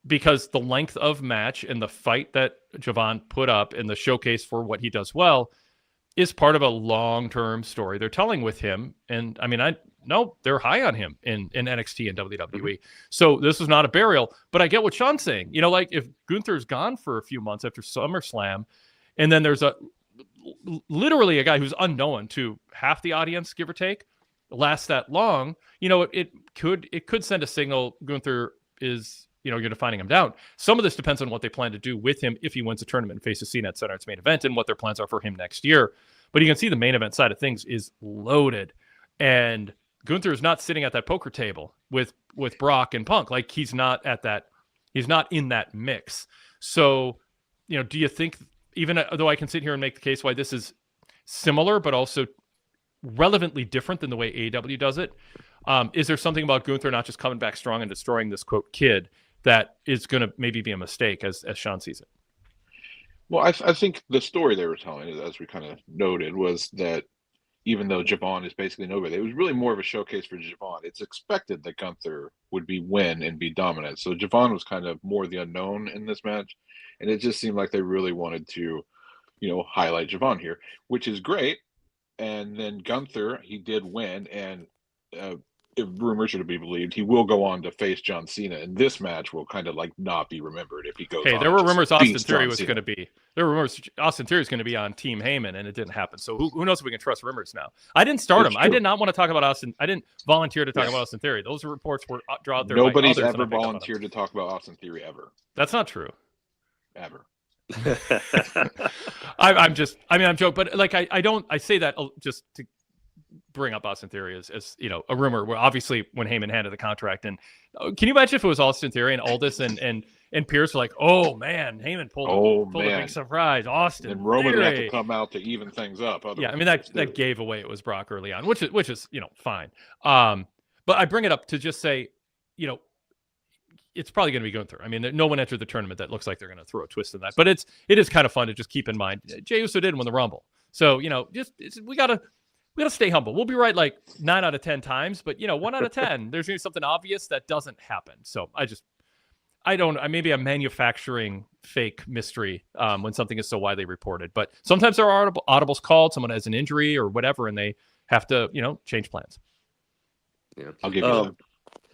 because the length of match and the fight that Javon put up in the showcase for what he does well is part of a long-term story they're telling with him. And I mean, they're high on him in NXT and WWE. Mm-hmm. So this is not a burial, but I get what Sean's saying. Like if Gunther's gone for a few months after SummerSlam, and then there's literally a guy who's unknown to half the audience, give or take, lasts that long, it could send a signal Gunther is, you're defining him down. Some of this depends on what they plan to do with him if he wins a tournament and faces Cena at Center its main event and what their plans are for him next year. But you can see the main event side of things is loaded. And Gunther is not sitting at that poker table with Brock and Punk. Like he's not in that mix. So, do you think, even though I can sit here and make the case why this is similar, but also relevantly different than the way AEW does it, is there something about Gunther not just coming back strong and destroying this quote kid that is going to maybe be a mistake as Sean sees it? Well, I think the story they were telling, as we kind of noted, was that even though Javon is basically nobody, it was really more of a showcase for Javon. It's expected that Gunther would win and be dominant. So Javon was kind of more the unknown in this match. And it just seemed like they really wanted to, highlight Javon here, which is great. And then Gunther, he did win. And if rumors are to be believed, he will go on to face John Cena. And this match will kind of not be remembered if he goes on. Hey, there were rumors Austin Theory was going to be. There were rumors Austin Theory was going to be on Team Heyman, and it didn't happen. So who knows if we can trust rumors now? I didn't start him. I did not want to talk about Austin. I didn't volunteer to talk about Austin Theory. Those reports were drawn out there. Nobody's ever volunteered to talk about Austin Theory ever. That's not true. Ever. I'm joking, but I say that just to bring up Austin Theory as a rumor. Where obviously when Heyman handed the contract, and can you imagine if it was Austin Theory and Aldis and Pierce were like, oh man, Heyman pulled a big surprise, Austin. And Roman would have to come out to even things up. Yeah, I mean that gave away it was Brock early on, which is fine. But I bring it up to just say, it's probably going to be Gunther. I mean, no one entered the tournament that looks like they're going to throw a twist in that. But it is kind of fun to just keep in mind. Jey Uso did win the Rumble, so we gotta stay humble. We'll be right 9 out of 10 times, but 1 out of 10, there's going to be something obvious that doesn't happen. So maybe I'm manufacturing fake mystery when something is so widely reported. But sometimes there are audibles called. Someone has an injury or whatever, and they have to change plans. Yeah, I'll give you that.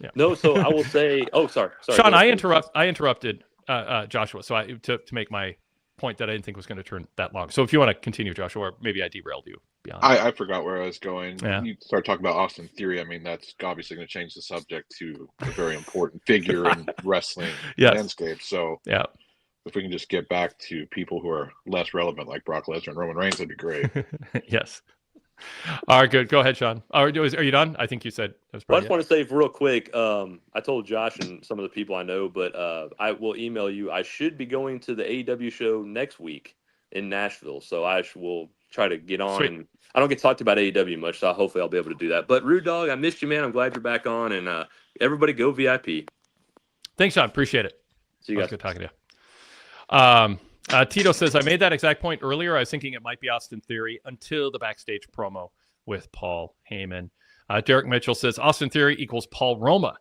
Yeah. No, so I will say. Oh, sorry. Sean, I interrupted Joshua, so to make my point that I didn't think was going to turn that long. So if you want to continue, Joshua, or maybe I derailed you. I forgot where I was going. Yeah. You start talking about Austin Theory. I mean, that's obviously going to change the subject to a very important figure in wrestling landscape. So yeah, if we can just get back to people who are less relevant, like Brock Lesnar and Roman Reigns, that'd be great. Yes. All right, good. Go ahead, Sean. Are you done? I think you said. I just want to say real quick. I told Josh and some of the people I know, but I will email you. I should be going to the AEW show next week in Nashville, so I will try to get on. Sweet. And I don't get talked about AEW much, so hopefully I'll be able to do that. But Rude Dog, I missed you, man. I'm glad you're back on, and everybody go VIP. Thanks, Sean. Appreciate it. See you guys. Good talking to you. Tito says, I made that exact point earlier. I was thinking it might be Austin Theory until the backstage promo with Paul Heyman. Derek Mitchell says, Austin Theory equals Paul Roma.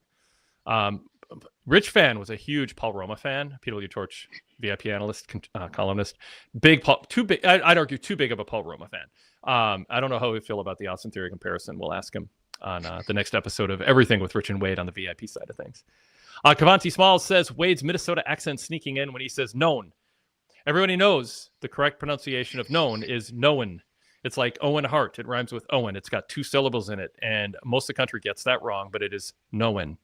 Rich Fan was a huge Paul Roma fan, PWTorch VIP analyst, columnist. Big Paul, too big. I'd argue too big of a Paul Roma fan. I don't know how we feel about the Austin Theory comparison. We'll ask him on the next episode of Everything with Rich and Wade on the VIP side of things. Kavanti Smalls says, Wade's Minnesota accent sneaking in when he says known. Everybody knows the correct pronunciation of known is known. It's like Owen Hart. It rhymes with Owen. It's got 2 syllables in it, and most of the country gets that wrong, but it is Noen.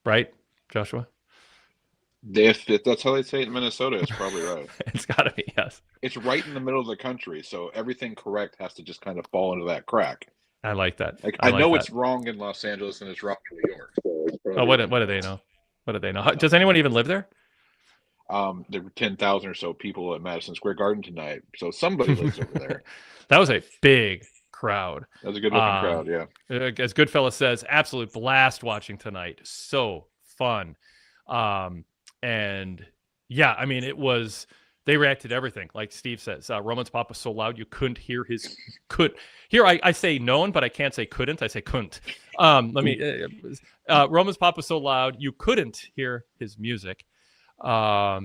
Right, Joshua? If that's how they say it in Minnesota, it's probably right. It's got to be, yes. It's right in the middle of the country, so everything correct has to just kind of fall into that crack. I like that. Like, I know it's wrong in Los Angeles and it's wrong in New York. So what do they know? What do they know? Does anyone even live there? There were 10,000 or so people at Madison Square Garden tonight, so somebody lives over there. That was a big crowd. That was a good looking crowd, yeah. As Goodfellas says, absolute blast watching tonight. So fun. And yeah, I mean, they reacted to everything. Like Steve says, Roman's pop was so loud you couldn't hear his Here I say known, but I can't say couldn't. I say couldn't. Roman's pop was so loud you couldn't hear his music. So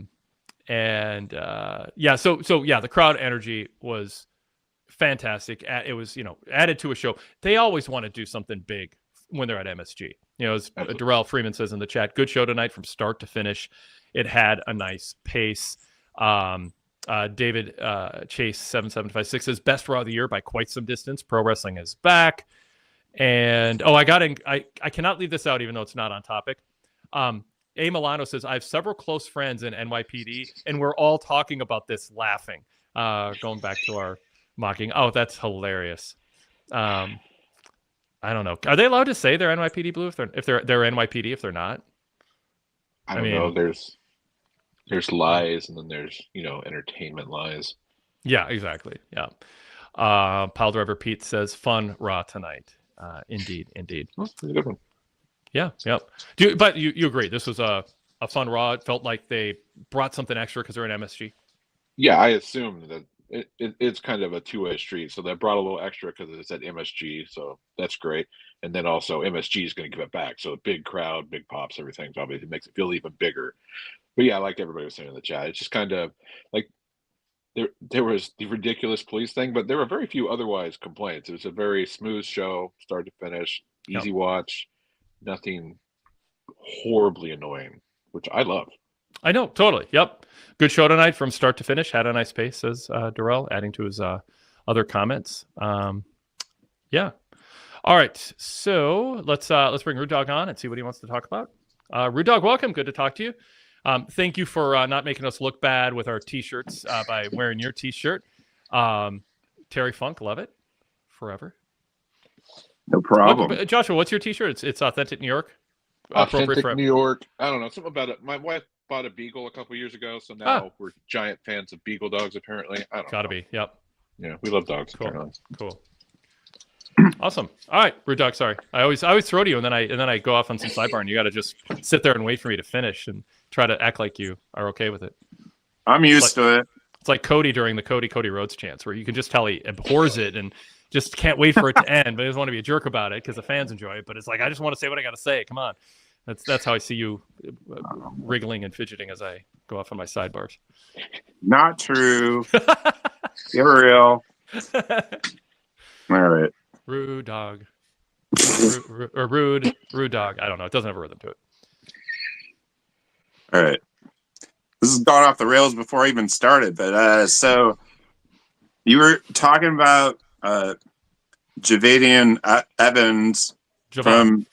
the crowd energy was fantastic. It was, added to a show. They always want to do something big when they're at MSG. As Darrell Freeman says in the chat, good show tonight from start to finish. It had a nice pace. David Chase 7756 says best Raw of the year by quite some distance. Pro wrestling is back. And I cannot leave this out even though it's not on topic. A Milano says I have several close friends in NYPD and we're all talking about this laughing. Going back to our mocking. Oh, that's hilarious. I don't know. Are they allowed to say they're NYPD Blue if they're NYPD if they're not? I mean, know. There's lies and then there's entertainment lies. Yeah, exactly. Yeah. Pile Driver Pete says fun Raw tonight. Indeed. That's a good one. Yeah. Yep. But you agree this was a fun Raw. It felt like they brought something extra because they're in MSG. Yeah, I assume that it's kind of a two-way street. So they brought a little extra because it's at MSG, so that's great. And then also MSG is going to give it back. So big crowd, big pops, everything obviously makes it feel even bigger. But yeah, like everybody was saying in the chat, it's just kind of like there was the ridiculous police thing, but there were very few otherwise complaints. It was a very smooth show, start to finish, easy watch, nothing horribly annoying, which I love. I know, totally. Yep. Good show tonight from start to finish. Had a nice pace, says Darrell, adding to his other comments. Yeah. All right. So let's bring Rude Dog on and see what he wants to talk about. Rude Dog, welcome. Good to talk to you. Thank you for not making us look bad with our T-shirts by wearing your T-shirt. Terry Funk, love it. Forever. No problem. Joshua, what's your T-shirt? It's Authentic New York. Authentic New York. I don't know. Something about it. My wife bought a beagle a couple years ago, so now we're giant fans of beagle dogs. Apparently, I don't know. Gotta be. Yep. Yeah, we love dogs. Cool. Awesome. All right, Rude Dog. Sorry, I always throw to you, and then I go off on some sidebar, and you got to just sit there and wait for me to finish and try to act like you are okay with it. I'm used to it. It's like Cody during the Cody Rhodes chants, where you can just tell he abhors it and just can't wait for it to end, but he doesn't want to be a jerk about it because the fans enjoy it. But it's like I just want to say what I got to say. Come on. That's how I see you wriggling and fidgeting as I go off on my sidebars. Not true. You're real. All right. Rude Dog. Rude Dog. I don't know. It doesn't have a rhythm to it. All right. This has gone off the rails before I even started, but so you were talking about Javadian Evans from.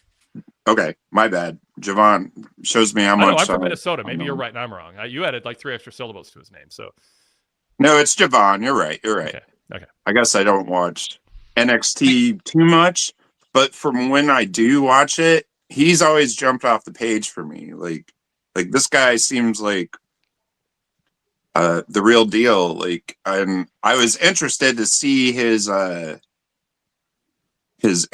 Okay, my bad. Javon shows me how much. I'm from Minnesota. Maybe you're right and I'm wrong. You added like 3 extra syllables to his name. So. No, it's Javon. You're right. Okay. I guess I don't watch NXT too much, but from when I do watch it, he's always jumped off the page for me. Like this guy seems like the real deal. Like, I was interested to see his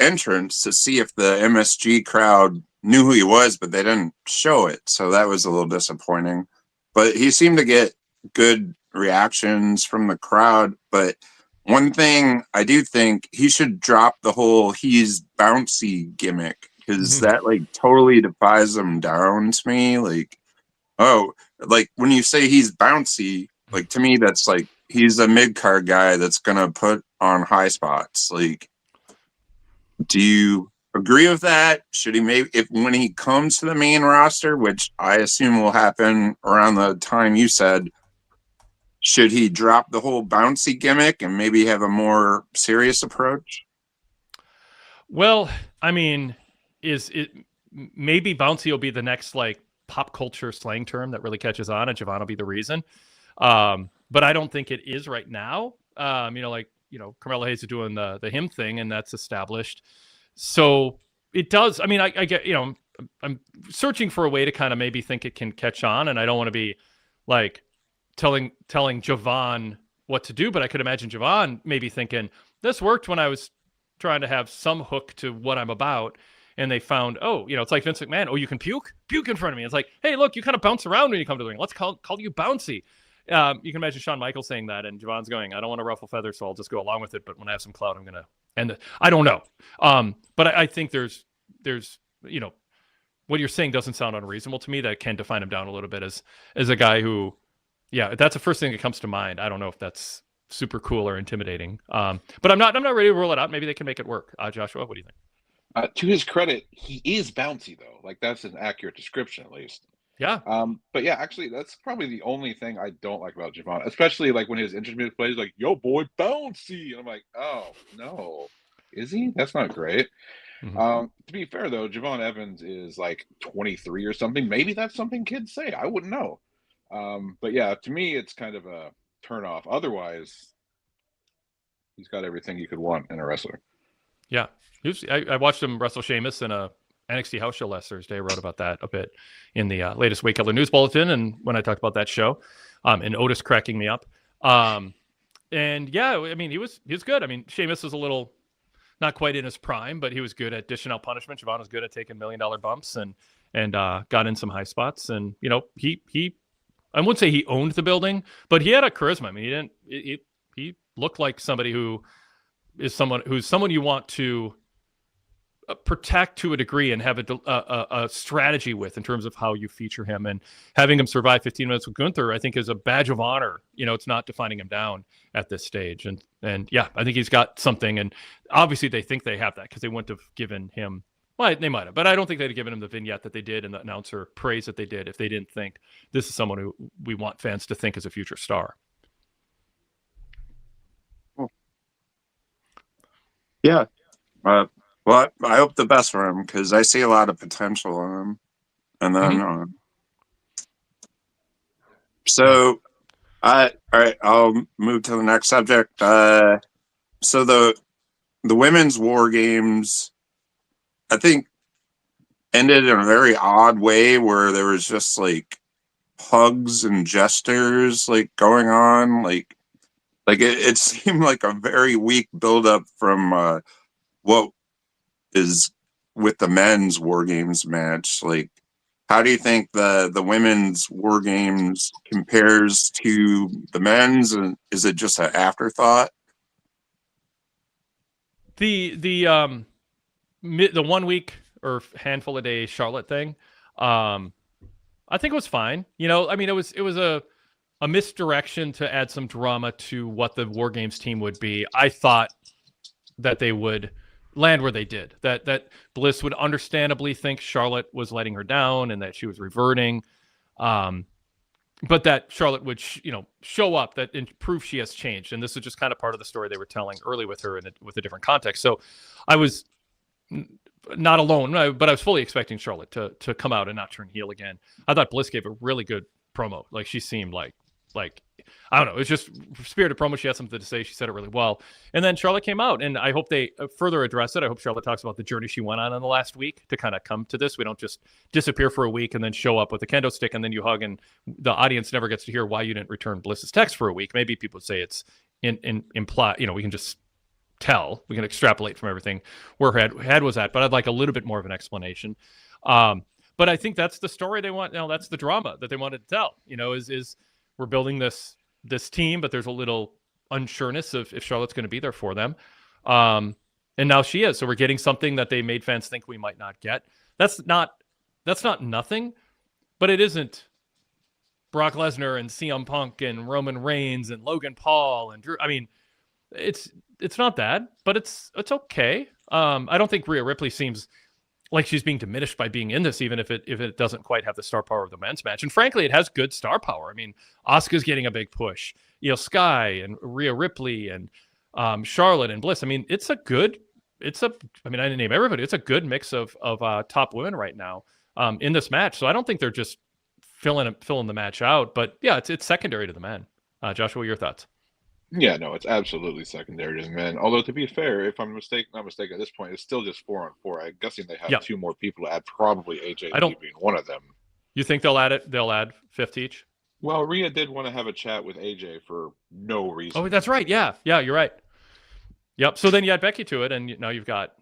entrance to see if the MSG crowd knew who he was, but they didn't show it. So that was a little disappointing. But he seemed to get good reactions from the crowd. But one thing I do think he should drop the whole he's bouncy gimmick, because that like totally defies him down to me. Like, oh, like when you say he's bouncy, like to me, that's like he's a mid-card guy that's going to put on high spots. Like, do you agree with that? Should he when he comes to the main roster, which I assume will happen around the time you said, should he drop the whole bouncy gimmick and maybe have a more serious approach? Well, I mean, is it maybe bouncy will be the next like pop culture slang term that really catches on, and Javon will be the reason. But I don't think it is right now. Carmelo Hayes is doing the him thing, and that's established. So it does. I mean, I get, I'm searching for a way to kind of maybe think it can catch on, and I don't want to be like telling Javon what to do, but I could imagine Javon maybe thinking this worked when I was trying to have some hook to what I'm about. And they found, it's like Vince McMahon. Oh, you can puke in front of me. It's like, hey, look, you kind of bounce around when you come to the ring. Let's call you bouncy. You can imagine Shawn Michaels saying that, and Javon's going, I don't want to ruffle feathers, so I'll just go along with it. But when I have some clout, I'm going to end it. I don't know. But I think there's what you're saying doesn't sound unreasonable to me. That can define him down a little bit as a guy who, that's the first thing that comes to mind. I don't know if that's super cool or intimidating. But I'm not ready to rule it out. Maybe they can make it work. Joshua, what do you think? To his credit, he is bouncy though. Like that's an accurate description, at least. Yeah. But yeah, actually, that's probably the only thing I don't like about Javon, especially like when his intermittent plays, like "Yo, boy, bouncy," and I'm like, "Oh no, is he? That's not great." Mm-hmm. To be fair though, Javon Evans is like 23 or something. Maybe that's something kids say. I wouldn't know. But yeah, to me, it's kind of a turnoff. Otherwise, he's got everything you could want in a wrestler. Yeah. I watched him wrestle Sheamus in a NXT house show last Thursday. I wrote about that a bit in the latest Wade Keller News Bulletin, and when I talked about that show, and Otis cracking me up. And yeah, I mean, he was good. I mean, Sheamus was a little not quite in his prime, but he was good at dishing out punishment. Javon was good at taking $1 million bumps and got in some high spots. And he I wouldn't say he owned the building, but he had a charisma. I mean, he looked like somebody who's someone you want to protect to a degree and have a strategy with in terms of how you feature him, and having him survive 15 minutes with Gunther, I think is a badge of honor. It's not defining him down at this stage. And yeah, I think he's got something, and obviously they think they have that because they wouldn't have given him, well, they might have, but I don't think they'd have given him the vignette that they did and the announcer praise that they did if they didn't think this is someone who we want fans to think is a future star. Yeah. Well, I hope the best for him because I see a lot of potential in him. And then, all right, I'll move to the next subject. So the women's war games, I think, ended in a very odd way where there was just like hugs and gestures like going on, like it seemed like a very weak buildup from what is with the men's war games match. Like, how do you think the women's war games compares to the men's, and is it just an afterthought? The 1 week or handful of days Charlotte thing, I think it was fine. I mean, it was a misdirection to add some drama to what the war games team would be. I thought that they would land where they did, that Bliss would understandably think Charlotte was letting her down and that she was reverting, but that Charlotte would show up and prove she has changed. And this is just kind of part of the story they were telling early with her with a different context. So I was not alone, but I was fully expecting Charlotte to come out and not turn heel again. I thought Bliss gave a really good promo. Like, she seemed like I don't know. It was just spirited promo. She had something to say. She said it really well. And then Charlotte came out, and I hope they further address it. I hope Charlotte talks about the journey she went on in the last week to kind of come to this. We don't just disappear for a week and then show up with a kendo stick and then you hug, and the audience never gets to hear why you didn't return Bliss's text for a week. Maybe people would say it's implied. We can just tell. We can extrapolate from everything where her head was at. But I'd like a little bit more of an explanation. But I think that's the story they want. That's the drama that they wanted to tell. Is we're building this team, but there's a little unsureness of if Charlotte's going to be there for them. And now she is. So we're getting something that they made fans think we might not get. That's not nothing, but it isn't Brock Lesnar and CM Punk and Roman Reigns and Logan Paul and Drew. I mean, it's not that, but it's okay. I don't think Rhea Ripley seems like she's being diminished by being in this, even if it doesn't quite have the star power of the men's match. And frankly, it has good star power. I mean, Asuka's getting a big push. Sky and Rhea Ripley and Charlotte and Bliss. I mean, I didn't name everybody. It's a good mix of top women right now in this match. So I don't think they're just filling the match out. But yeah, it's secondary to the men. Joshua, what are your thoughts? Yeah, no, it's absolutely secondary to the men. Although, to be fair, if I'm not mistaken, at this point, it's still just 4-on-4. I'm guessing they have two more people to add, probably AJ Lee being one of them. You think they'll add it? They'll add 5th each? Well, Rhea did want to have a chat with AJ for no reason. Oh, that's right. Yeah, you're right. Yep. So then you add Becky to it, and now you've got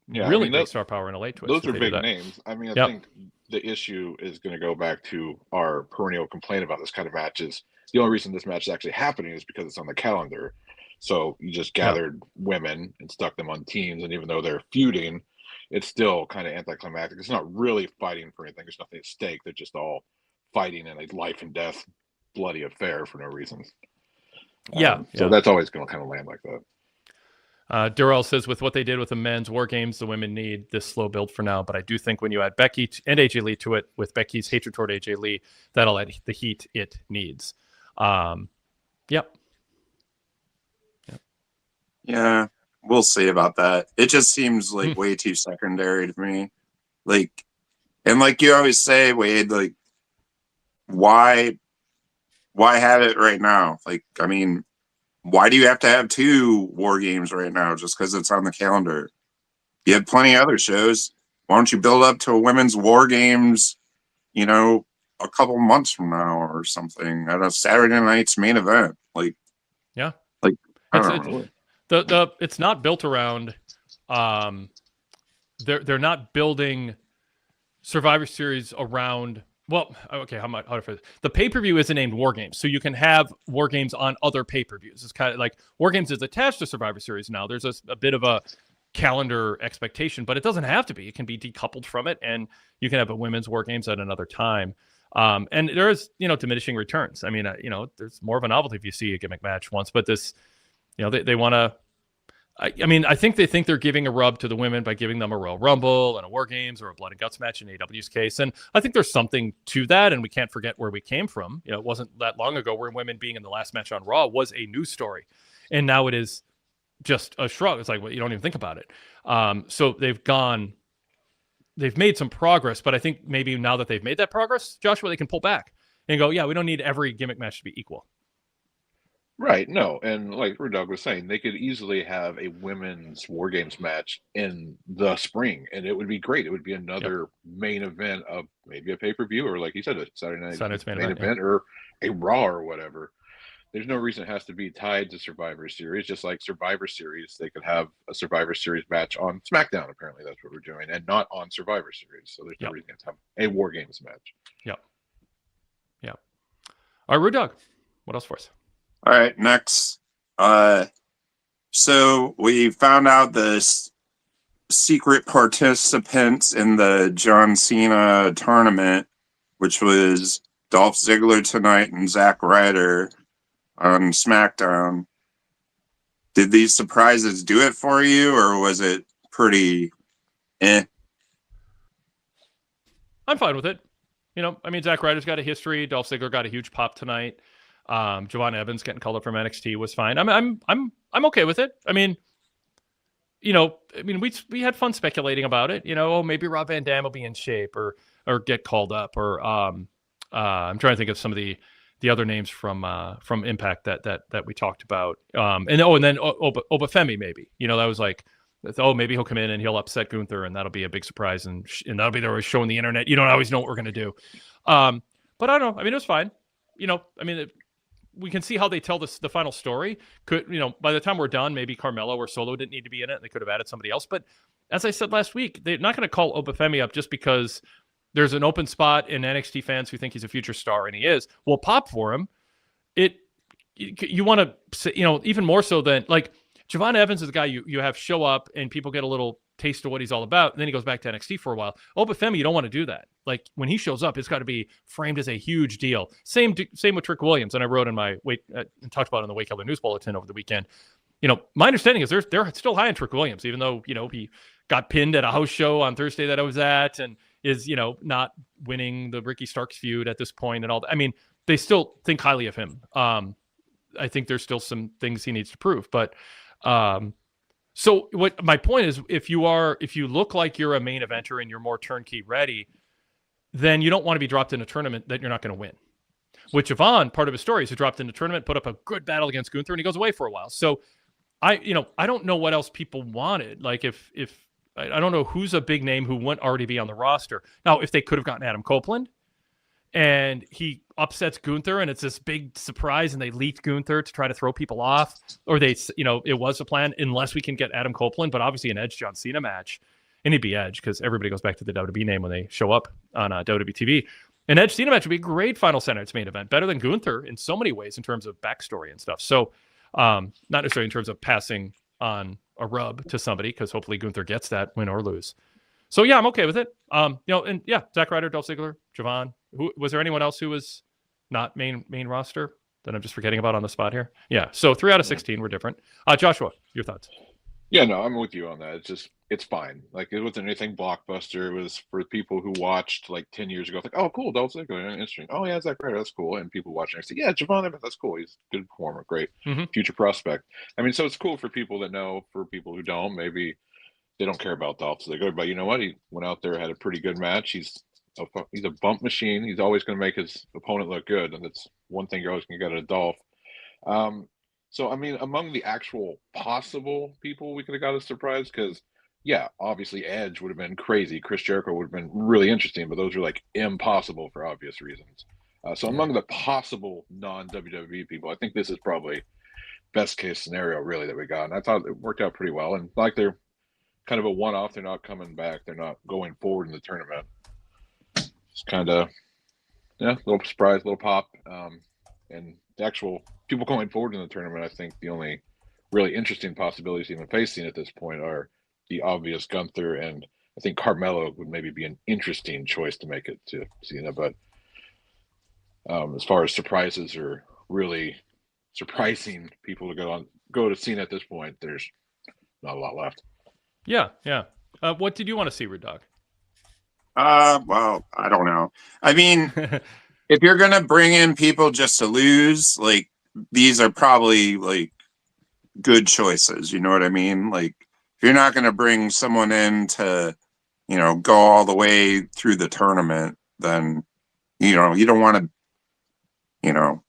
really big star power in a late twist. Those are big names. I mean, I think the issue is going to go back to our perennial complaint about this kind of matches. The only reason this match is actually happening is because it's on the calendar. So you just gathered women and stuck them on teams, and even though they're feuding, it's still kind of anticlimactic. It's not really fighting for anything. There's nothing at stake. They're just all fighting in a life and death bloody affair for no reason. So that's always going to kind of land like that. Durrell says, with what they did with the men's War Games, the women need this slow build for now. But I do think when you add Becky and AJ Lee to it, with Becky's hatred toward AJ Lee, that'll add the heat it needs. Yeah, we'll see about that. It just seems like way too secondary to me. And like you always say, Wade, like, why have it right now? Like, I mean, why do you have to have 2 War Games right now just because it's on the calendar? You have plenty of other shows. Why don't you build up to a women's War Games, a couple months from now or something at a Saturday night's main event? It's not built around. They're not building Survivor Series around. Well, okay, how to phrase it? The pay-per-view isn't named War Games, so you can have War Games on other pay-per-views. It's kind of like War Games is attached to Survivor Series now. There's a bit of a calendar expectation, but it doesn't have to be. It can be decoupled from it, and you can have a women's War Games at another time. And there is, diminishing returns. I mean, there's more of a novelty if you see a gimmick match once, but this, they want to. I think they think they're giving a rub to the women by giving them a Royal Rumble and a War Games or a Blood and Guts match in AW's case. And I think there's something to that, and we can't forget where we came from. It wasn't that long ago where women being in the last match on Raw was a news story. And now it is just a shrug. It's like, well, you don't even think about it. So they've made some progress, but I think maybe now that they've made that progress, Joshua, they can pull back and go, yeah, we don't need every gimmick match to be equal. Right. No. And like Doug was saying, they could easily have a women's War Games match in the spring, and it would be great. It would be another main event of maybe a pay-per-view, or like you said, a Saturday night main event or a Raw or whatever. There's no reason it has to be tied to Survivor Series. Just like Survivor Series, they could have a Survivor Series match on SmackDown. Apparently that's what we're doing, and not on Survivor Series. So there's no reason to have a War Games match. Yeah. All right, Doug, what else for us? All right, next. So we found out the secret participants in the John Cena tournament, which was Dolph Ziggler tonight and Zack Ryder on SmackDown. Did these surprises do it for you, or was it pretty I'm fine with it. Zack Ryder's got a history. Dolph Ziggler got a huge pop tonight. Javon Evans getting called up from NXT was fine. I'm okay with it. We had fun speculating about it. Maybe Rob Van Dam will be in shape or get called up, or I'm trying to think of some of the other names from Impact that we talked about. And then Obafemi maybe. That was like, maybe he'll come in and he'll upset Gunther, and that'll be a big surprise, and that'll be there showing the internet. You don't always know what we're gonna do. But I don't know. It was fine. We can see how they tell the final story. By the time we're done, maybe Carmelo or Solo didn't need to be in it. They could have added somebody else. But as I said last week, they're not going to call Obafemi up just because there's an open spot in NXT fans who think he's a future star, and he is. We'll pop for him. You want to, even more so than like Javon Evans is the guy you have show up and people get a little taste of what he's all about, and then he goes back to NXT for a while. Obafemi, you don't want to do that. Like when he shows up, it's got to be framed as a huge deal. Same with Trick Williams, and I wrote in my and talked about it in the Wade Keller News Bulletin over the weekend. My understanding is they're still high on Trick Williams, even though he got pinned at a house show on Thursday that I was at, and is, not winning the Ricky Starks feud at this point and all that. I mean, they still think highly of him. I think there's still some things he needs to prove, but so what my point is, if you look like you're a main eventer and you're more turnkey ready, then you don't want to be dropped in a tournament that you're not going to win. With Javon, part of his story is he dropped in the tournament, put up a good battle against Gunther, and he goes away for a while. So I don't know what else people wanted. Like if I don't know who's a big name who wouldn't already be on the roster. Now, if they could have gotten Adam Copeland and he upsets Gunther and it's this big surprise and they leaked Gunther to try to throw people off, or it was a plan, unless we can get Adam Copeland, but obviously an Edge John Cena match, and he'd be Edge because everybody goes back to the WWE name when they show up on WWE TV. An Edge Cena match would be a great final Saturday's main event, better than Gunther in so many ways in terms of backstory and stuff. So not necessarily in terms of passing on a rub to somebody, because hopefully Gunther gets that, win or lose. So yeah, I'm okay with it. And yeah, Zack Ryder, Dolph Ziggler, Javon. Was there anyone else who was not main roster that I'm just forgetting about on the spot here? Yeah. So 3 out of 16 were different. Joshua, your thoughts? Yeah, no, I'm with you on that. It's fine. Like, it wasn't anything blockbuster. It was for people who watched like 10 years ago. Like, oh, cool, Dolph Ziggler, interesting. Oh yeah, Zack Ryder, that's cool. And people watching, I say, yeah, Javon Evans, that's cool. He's a good performer, great future prospect. I mean, so it's cool for people that know. For people who don't, maybe they don't care about Dolph Ziggler, but you know what? He went out there, had a pretty good match. He's a bump machine. He's always going to make his opponent look good, and that's one thing you're always going to get out of Dolph. So, I mean, among the actual possible people we could have got a surprise, because, yeah, obviously Edge would have been crazy. Chris Jericho would have been really interesting, but those are, like, impossible for obvious reasons. So among the possible non-WWE people, I think this is probably best case scenario, really, that we got. And I thought it worked out pretty well. And, like, they're kind of a one-off. They're not coming back. They're not going forward in the tournament. It's kind of, a little surprise, a little pop. And the actual people going forward in the tournament, I think the only really interesting possibilities even facing at this point are the obvious Gunther, and I think Carmelo would maybe be an interesting choice to make it to Cena. But as far as surprises or really surprising people to go to Cena at this point, there's not a lot left. Yeah. What did you want to see, Rude Dog? Well, I don't know. I mean, if you're gonna bring in people just to lose, like, these are probably like good choices. You know what I mean? Like, if you're not gonna bring someone in to, go all the way through the tournament, then you don't want to,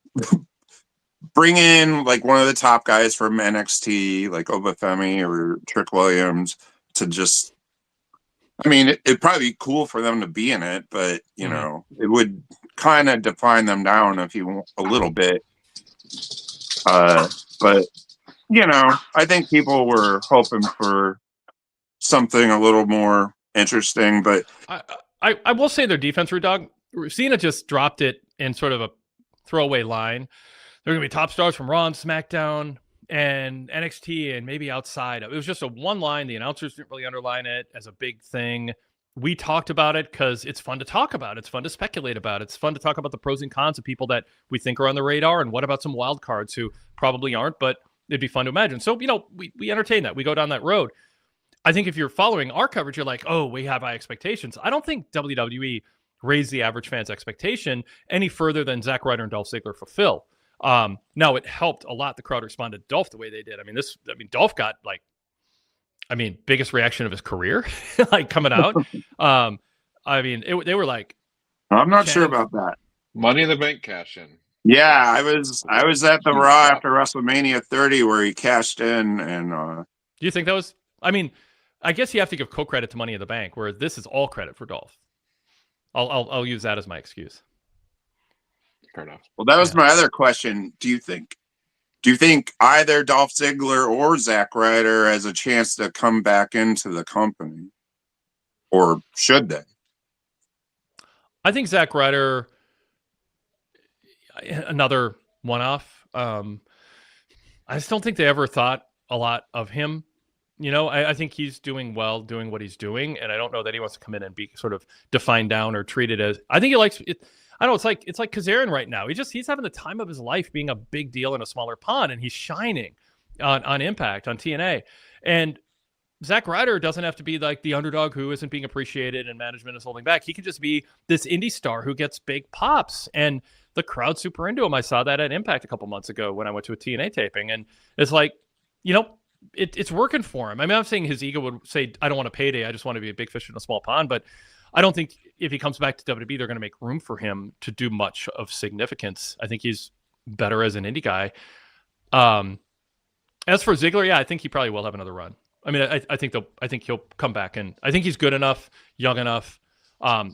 bring in like one of the top guys from NXT, like Obafemi or Trick Williams, to just. I mean, it'd probably be cool for them to be in it, but it would kind of define them down if you want a little bit. But I think people were hoping for something a little more interesting. But I will say their defense, Rude Dog. Cena just dropped it in sort of a throwaway line. They're going to be top stars from Raw and SmackDown and NXT and maybe outside. It was just a one line. The announcers didn't really underline it as a big thing. We talked about it because it's fun to talk about. It's fun to speculate about. It's fun to talk about the pros and cons of people that we think are on the radar, and what about some wild cards who probably aren't, but it'd be fun to imagine. So, we entertain that. We go down that road. I think if you're following our coverage, you're like, oh, we have high expectations. I don't think WWE raised the average fan's expectation any further than Zack Ryder and Dolph Ziggler fulfill. Now, it helped a lot the crowd responded to Dolph the way they did. Dolph got biggest reaction of his career, like, coming out. They were like, I'm not sure about that. Money in the Bank cash in. Yeah, I was at the Raw after WrestleMania 30 where he cashed in, and do you think that was? I guess you have to give co-credit to Money in the Bank, where this is all credit for Dolph. I'll use that as my excuse. Fair enough. Well, that was my other question. Do you think either Dolph Ziggler or Zack Ryder has a chance to come back into the company, or should they? I think Zack Ryder, another one-off. I just don't think they ever thought a lot of him. I think he's doing well, doing what he's doing, and I don't know that he wants to come in and be sort of defined down or treated as. I think he likes it. I don't know. It's like Kazarian right now. He's having the time of his life, being a big deal in a smaller pond, and he's shining on Impact, on TNA. And Zack Ryder doesn't have to be like the underdog who isn't being appreciated and management is holding back. He can just be this indie star who gets big pops, and the crowd's super into him. I saw that at Impact a couple months ago when I went to a TNA taping, and it's like, it's working for him. I mean, I'm saying his ego would say, I don't want a payday. I just want to be a big fish in a small pond. But I don't think if he comes back to WWE, they're going to make room for him to do much of significance. I think he's better as an indie guy. As for Ziggler, yeah, I think he probably will have another run. I mean, I think he'll come back, and I think he's good enough, young enough,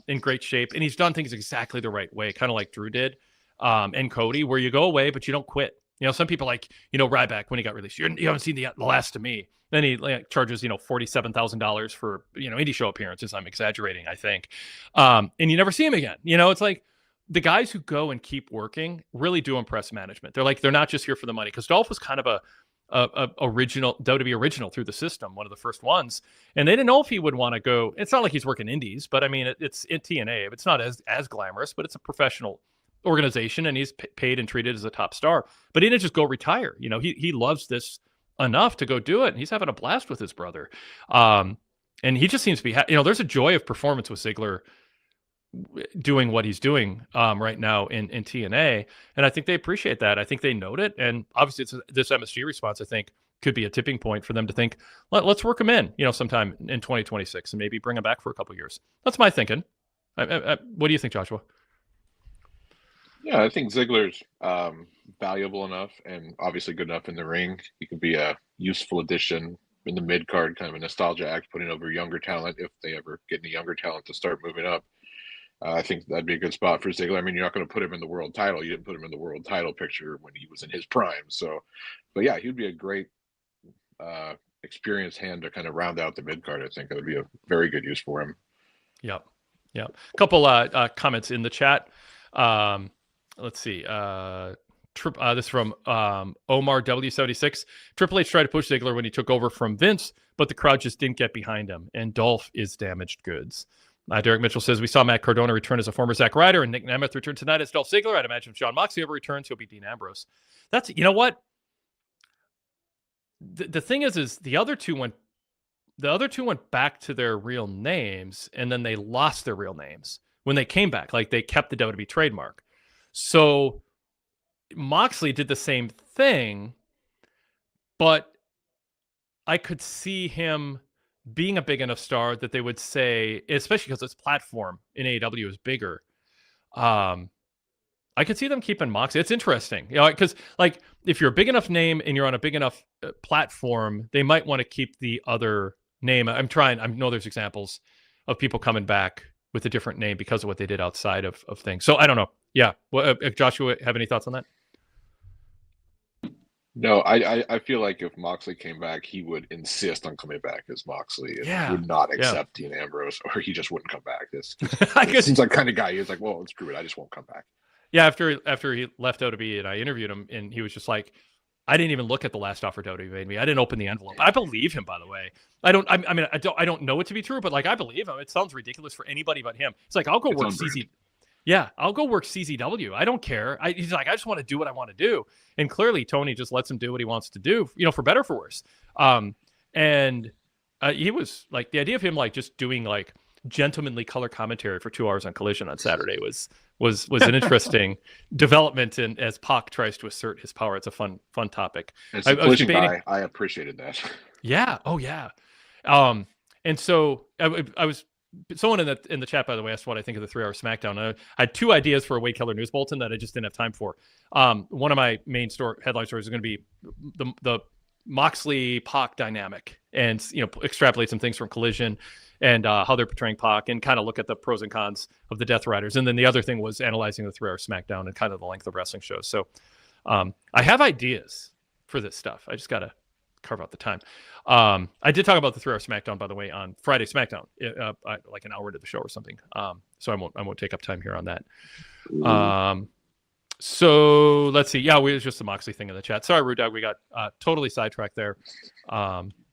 in great shape, and he's done things exactly the right way, kind of like Drew did, and Cody, where you go away but you don't quit. Some people like Ryback when he got released. You haven't seen the last of me. Then he charges $47,000 for indie show appearances. I'm exaggerating, I think, and you never see him again. It's like the guys who go and keep working really do impress management. They're not just here for the money, because Dolph was kind of a original WWE original through the system, one of the first ones, and they didn't know if he would want to go. It's not like he's working indies, but I mean, it's in TNA. It's not as glamorous, but it's a professional organization, and he's paid and treated as a top star. But he didn't just go retire. He loves this enough to go do it, and he's having a blast with his brother. And he just seems to be there's a joy of performance with Ziggler doing what he's doing right now in TNA, and I think they appreciate that. I think they note it, and obviously this MSG response, I think, could be a tipping point for them to think, let's work him in sometime in 2026 and maybe bring him back for a couple years. That's my thinking. What do you think, Joshua? Yeah, I think Ziggler's valuable enough and obviously good enough in the ring. He could be a useful addition in the mid card, kind of a nostalgia act, putting over younger talent if they ever get any younger talent to start moving up. I think that'd be a good spot for Ziggler. I mean, you're not going to put him in the world title. You didn't put him in the world title picture when he was in his prime. So, but yeah, he'd be a great experienced hand to kind of round out the mid card. I think that would be a very good use for him. Yep. A couple comments in the chat. Let's see. This from Omar W76. Triple H tried to push Ziggler when he took over from Vince, but the crowd just didn't get behind him, and Dolph is damaged goods. Derek Mitchell says, we saw Matt Cardona return as a former Zack Ryder, and Nick Nemeth return tonight as Dolph Ziggler. I'd imagine if John Moxley ever returns, he'll be Dean Ambrose. That's, what? The thing is the other two went back to their real names, and then they lost their real names when they came back. Like, they kept the WWE trademark. So Moxley did the same thing, but I could see him being a big enough star that they would say, especially because its platform in AEW is bigger. I could see them keeping Moxley. It's interesting, because like if you're a big enough name and you're on a big enough platform, they might want to keep the other name. I know there's examples of people coming back with a different name because of what they did outside of things. So I don't know. Yeah. Well, Joshua, have any thoughts on that? No, I feel like if Moxley came back, he would insist on coming back as Moxley and would not accept Dean Ambrose, or he just wouldn't come back. This seems like kind of guy. He's like, well, let's screw it. I just won't come back. Yeah, after he left WWE and I interviewed him, and he was just like, I didn't even look at the last offer WWE made me. I didn't open the envelope. I believe him, by the way. I don't know it to be true, but like I believe him. It sounds ridiculous for anybody but him. It's like, I'll go work CZ. Yeah, I'll go work CZW. I don't care. He's like, I just want to do what I want to do. And clearly, Tony just lets him do what he wants to do, for better or for worse. He was like, the idea of him like just doing like gentlemanly color commentary for 2 hours on Collision on Saturday was an interesting development. And as Pac tries to assert his power, it's a fun topic. As a Collision guy, I appreciated that. Yeah. Oh yeah. And so I was. Someone in the chat, by the way, asked what I think of the 3-hour SmackDown. I had 2 ideas for a Wade Keller news bulletin that I just didn't have time for. One of my main headline stories is going to be the Moxley Pac dynamic, and extrapolate some things from Collision and how they're portraying Pac, and kind of look at the pros and cons of the Death Riders. And then the other thing was analyzing the 3-hour SmackDown and kind of the length of wrestling shows. So I have ideas for this stuff. I just got to carve out the time. I did talk about the 3-hour SmackDown, by the way, on Friday SmackDown, like an hour into the show or something. So I won't take up time here on that. So let's see. Yeah, it was just the Moxley thing in the chat. Sorry, Rude Dog, we got totally sidetracked there.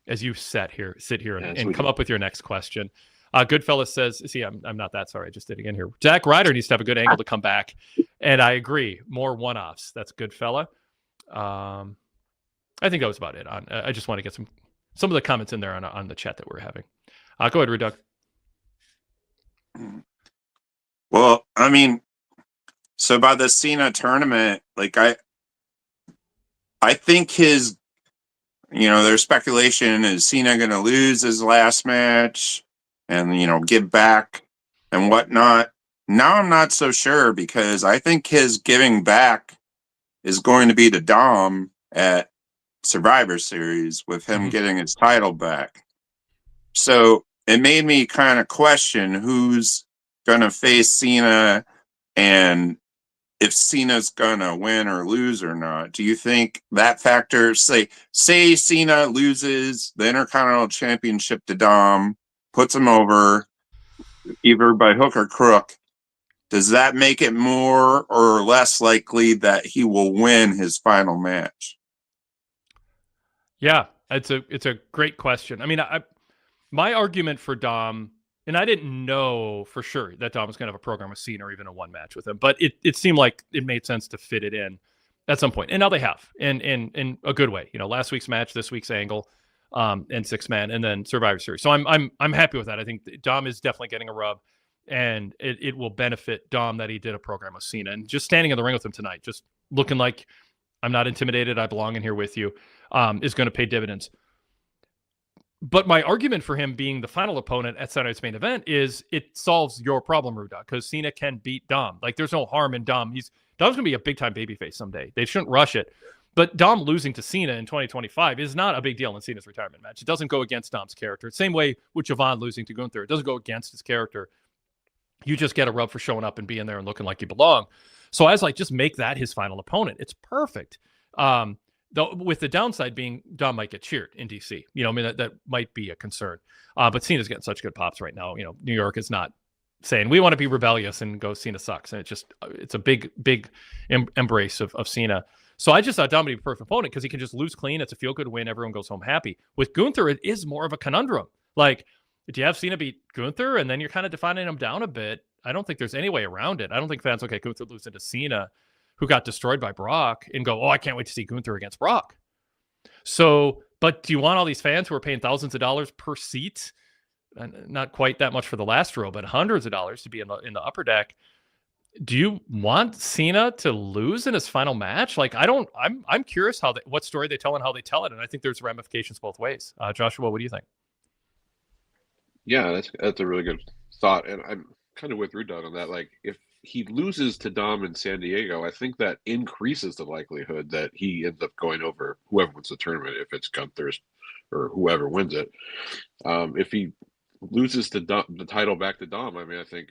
As you sit here and come up with your next question. Goodfellas says, see, I'm not that sorry. I just did it again here. Zack Ryder needs to have a good angle to come back. And I agree. More one-offs. That's Goodfella. I think that was about it. I just want to get some some of the comments in there on the chat that we're having. Go ahead, Rude Doug. Well, I mean, so by the Cena tournament, like I think his, there's speculation, is Cena going to lose his last match and, give back and whatnot. Now I'm not so sure, because I think his giving back is going to be to Dom at Survivor Series with him getting his title back. So it made me kind of question who's going to face Cena and if Cena's going to win or lose or not. Do you think that factor, say Cena loses the Intercontinental Championship to Dom, puts him over either by hook or crook, does that make it more or less likely that he will win his final match? Yeah, it's a great question. I mean, my argument for Dom, and I didn't know for sure that Dom was going to have a program with Cena or even a one match with him, but it seemed like it made sense to fit it in at some point. And now they have, in a good way. Last week's match, this week's angle, and 6-man, and then Survivor Series. So I'm happy with that. I think Dom is definitely getting a rub, and it will benefit Dom that he did a program with Cena. And just standing in the ring with him tonight, just looking like I'm not intimidated, I belong in here with you, is going to pay dividends. But my argument for him being the final opponent at Saturday's main event is it solves your problem, Ruda, because Cena can beat Dom. Like, there's no harm in Dom. Dom's going to be a big-time babyface someday. They shouldn't rush it. But Dom losing to Cena in 2025 is not a big deal in Cena's retirement match. It doesn't go against Dom's character. Same way with Javon losing to Gunther. It doesn't go against his character. You just get a rub for showing up and being there and looking like you belong. So I was like, just make that his final opponent. It's perfect. Though with the downside being Dom might get cheered in DC. That might be a concern. But Cena's getting such good pops right now. New York is not saying we want to be rebellious and go Cena sucks. And it's a big embrace of Cena. So I just thought Dom would be a perfect opponent because he can just lose clean. It's a feel-good win. Everyone goes home happy. With Gunther, it is more of a conundrum. Like, do you have Cena beat Gunther and then you're kind of defining him down a bit? I don't think there's any way around it. I don't think fans look at Gunther losing to Cena, who got destroyed by Brock, and go, I can't wait to see Gunther against Brock. So, but do you want all these fans who are paying thousands of dollars per seat, and not quite that much for the last row, but hundreds of dollars to be in the upper deck? Do you want Cena to lose in his final match? Like, I'm curious what story they tell and how they tell it, and I think there's ramifications both ways. Joshua, what do you think? Yeah, that's a really good thought, and I'm kind of with Rudon on that. Like, if he loses to Dom in San Diego, I think that increases the likelihood that he ends up going over whoever wins the tournament, if it's Gunther or whoever wins it. If he loses the title back to Dom, I mean, I think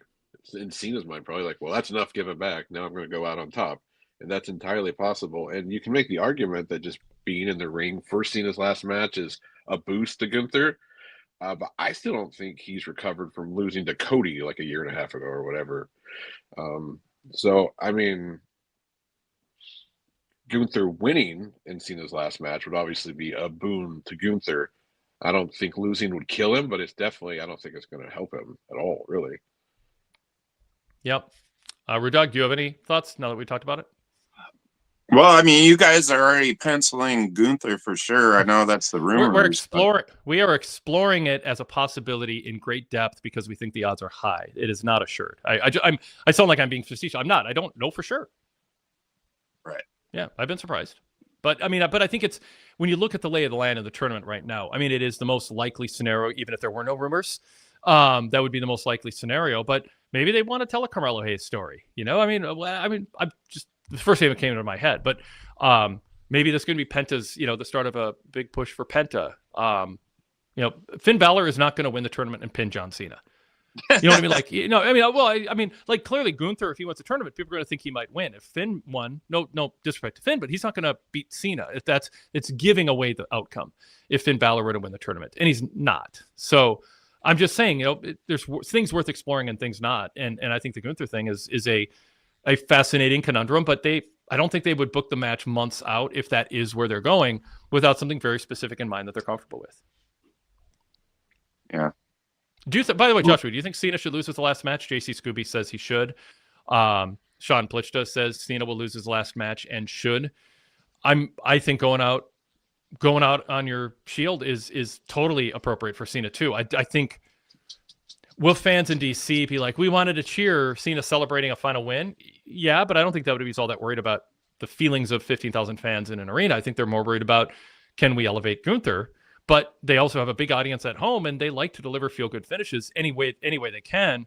in Cena's mind, probably like, well, that's enough, give it back. Now I'm going to go out on top. And that's entirely possible. And you can make the argument that just being in the ring for Cena's last match is a boost to Gunther. But I still don't think he's recovered from losing to Cody like a year and a half ago or whatever. So, I mean, Gunther winning in Cena's last match would obviously be a boon to Gunther. I don't think losing would kill him, but I don't think it's going to help him at all, really. Yep. Rudog, do you have any thoughts now that we talked about it? Well, I mean, you guys are already penciling Gunther for sure. I know that's the rumor. We are exploring it as a possibility in great depth because we think the odds are high. It is not assured. I sound like I'm being facetious. I'm not. I don't know for sure. Right. Yeah, I've been surprised. But I think it's when you look at the lay of the land of the tournament right now. I mean, it is the most likely scenario, even if there were no rumors. That would be the most likely scenario. But maybe they want to tell a Carmelo Hayes story. I'm just. The first name that came into my head, but maybe this is going to be Penta's, the start of a big push for Penta. Finn Balor is not going to win the tournament and pin John Cena. You know what I mean? Like, clearly Gunther, if he wins the tournament, people are going to think he might win. If Finn won, no disrespect to Finn, but he's not going to beat Cena. It's giving away the outcome if Finn Balor were to win the tournament, and he's not. So I'm just saying, there's things worth exploring and things not, and I think the Gunther thing is a fascinating conundrum, but I don't think they would book the match months out if that is where they're going without something very specific in mind that they're comfortable with. Yeah. By the way, Joshua, do you think Cena should lose his last match? JC Scooby says he should. Sean Plichta says Cena will lose his last match and should. I think going out going out on your shield is totally appropriate for Cena too. I think, will fans in DC be like, we wanted to cheer Cena celebrating a final win? Yeah, but I don't think WWE's all that worried about the feelings of 15,000 fans in an arena. I think they're more worried about, can we elevate Gunther? But they also have a big audience at home, and they like to deliver feel-good finishes any way they can.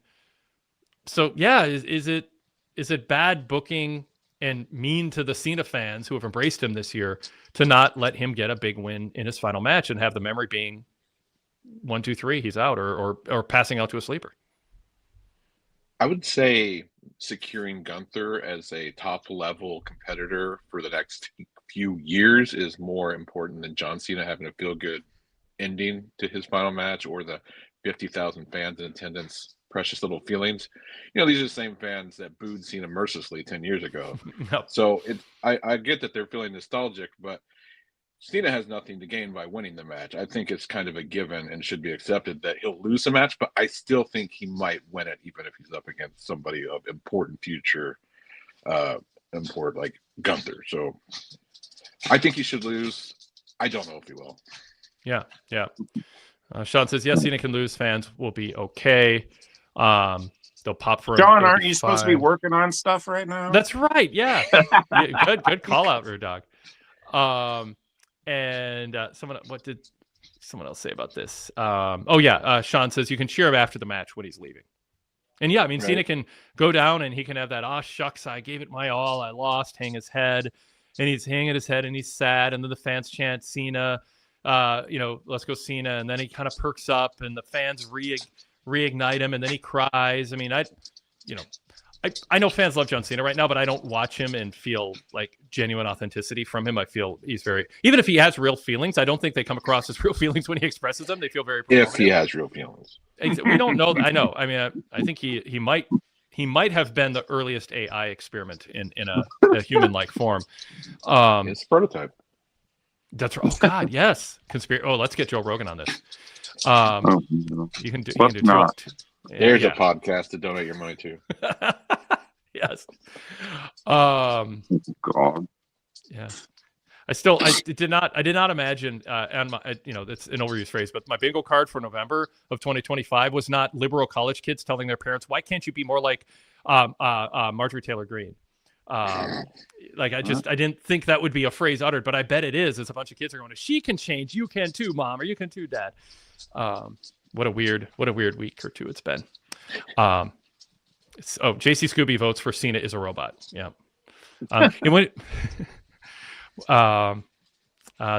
So yeah, is it bad booking and mean to the Cena fans who have embraced him this year to not let him get a big win in his final match and have the memory being 1, 2, 3, he's out, or passing out to a sleeper? I would say securing Gunther as a top level competitor for the next few years is more important than John Cena having a feel good ending to his final match, or the 50,000 fans in attendance precious little feelings. These are the same fans that booed Cena mercilessly 10 years ago. Yep. So I get that they're feeling nostalgic, but Cena has nothing to gain by winning the match. I think it's kind of a given and should be accepted that he'll lose the match, but I still think he might win it, even if he's up against somebody of important future import like Gunther. So I think he should lose. I don't know if he will. Yeah. Sean says, yes, Cena can lose. Fans will be okay. They'll pop for him. John, aren't you supposed to be working on stuff right now? That's right. Yeah. Good call out, Rude Dog. And what did someone else say about this? Sean says you can cheer him after the match when he's leaving. And yeah, I mean, right. Cena can go down and he can have that, shucks, I gave it my all, I lost, hang his head, and he's hanging his head and he's sad, and then the fans chant Cena, let's go Cena, and then he kind of perks up and the fans reignite him, and then he cries. I mean, I know fans love John Cena right now, but I don't watch him and feel like genuine authenticity from him. I feel he's even if he has real feelings, I don't think they come across as real feelings when he expresses them. They feel very performative. If he has real feelings. We don't know. I know. I mean, I think he might have been the earliest AI experiment in a human-like form. It's a prototype. That's right. Oh God, yes. Let's get Joe Rogan on this. You can do There's a podcast to donate your money to. Yes. God. Yeah. I did not imagine, and it's an overused phrase, but my bingo card for November of 2025 was not liberal college kids telling their parents, why can't you be more like Marjorie Taylor Greene? I didn't think that would be a phrase uttered, but I bet it is. As a bunch of kids are going, she can change, you can too, Mom, or you can too, Dad. What a weird week or two it's been. JC Scooby votes for Cena is a robot. Yeah.